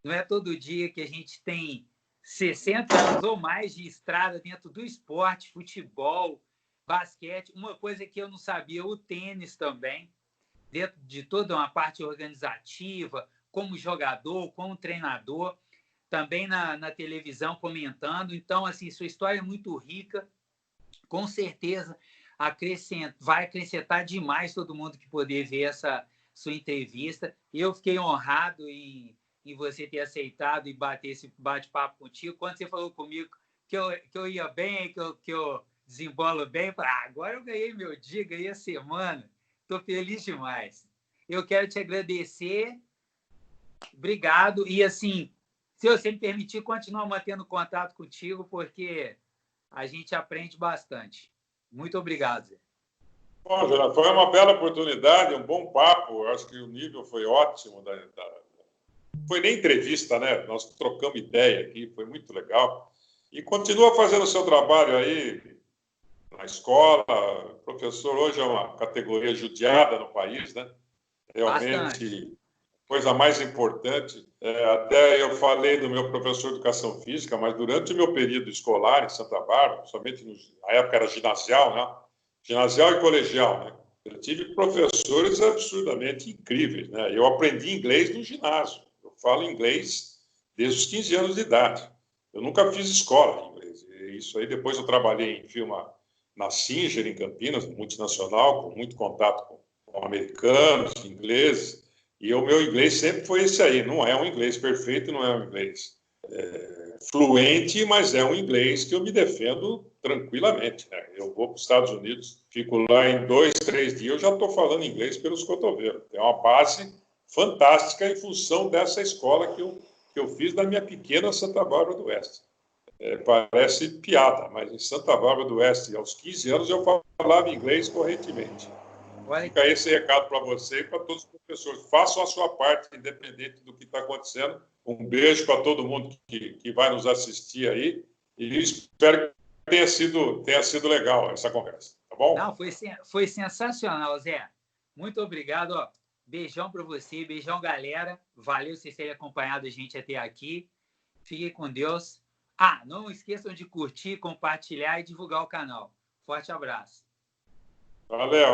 Não é todo dia que a gente tem 60 anos ou mais de estrada dentro do esporte, futebol, basquete. Uma coisa que eu não sabia, o tênis também, dentro de toda uma parte organizativa, como jogador, como treinador, também na televisão comentando. Então, assim, sua história é muito rica, com certeza vai acrescentar demais todo mundo que poder ver essa sua entrevista. Eu fiquei honrado em você ter aceitado e bater esse bate-papo contigo. Quando você falou comigo que eu ia bem, que eu desembolo bem, eu falei, agora eu ganhei meu dia, ganhei a semana. Estou feliz demais. Eu quero te agradecer. Obrigado. E, assim, se você me permitir, continuar mantendo contato contigo, porque a gente aprende bastante. Muito obrigado, Zé. Bom, Jonathan, foi uma bela oportunidade, um bom papo. Eu acho que o nível foi ótimo. Foi nem entrevista, né? Nós trocamos ideia aqui, foi muito legal. E continua fazendo o seu trabalho aí na escola. Professor hoje é uma categoria judiada no país, né? Realmente, bastante. Coisa mais importante. Até eu falei do meu professor de educação física, mas durante o meu período escolar em Santa Bárbara, somente na época era ginasial, né? Ginasial e colegial, né? Eu tive professores absurdamente incríveis, né? Eu aprendi inglês no ginásio. Eu falo inglês desde os 15 anos de idade. Eu nunca fiz escola de inglês. Isso aí, depois eu trabalhei em firma na Singer, em Campinas, multinacional, com muito contato com americanos, ingleses. E o meu inglês sempre foi esse aí. Não é um inglês perfeito, não é um inglês fluente, mas é um inglês que eu me defendo tranquilamente, né? Eu vou para os Estados Unidos, fico lá em 2, 3 dias, eu já estou falando inglês pelos cotovelos. É uma base fantástica em função dessa escola que eu fiz na minha pequena Santa Bárbara do Oeste. Parece piada, mas em Santa Bárbara do Oeste, aos 15 anos, eu falava inglês correntemente. Fica esse recado para você e para todos os professores. Façam a sua parte, independente do que está acontecendo. Um beijo para todo mundo que vai nos assistir aí. E espero que tenha sido legal essa conversa. Tá bom? Não, foi sensacional, Zé. Muito obrigado. Ó. Beijão para você, beijão, galera. Valeu vocês terem acompanhado a gente até aqui. Fiquem com Deus. Não esqueçam de curtir, compartilhar e divulgar o canal. Forte abraço. Valeu.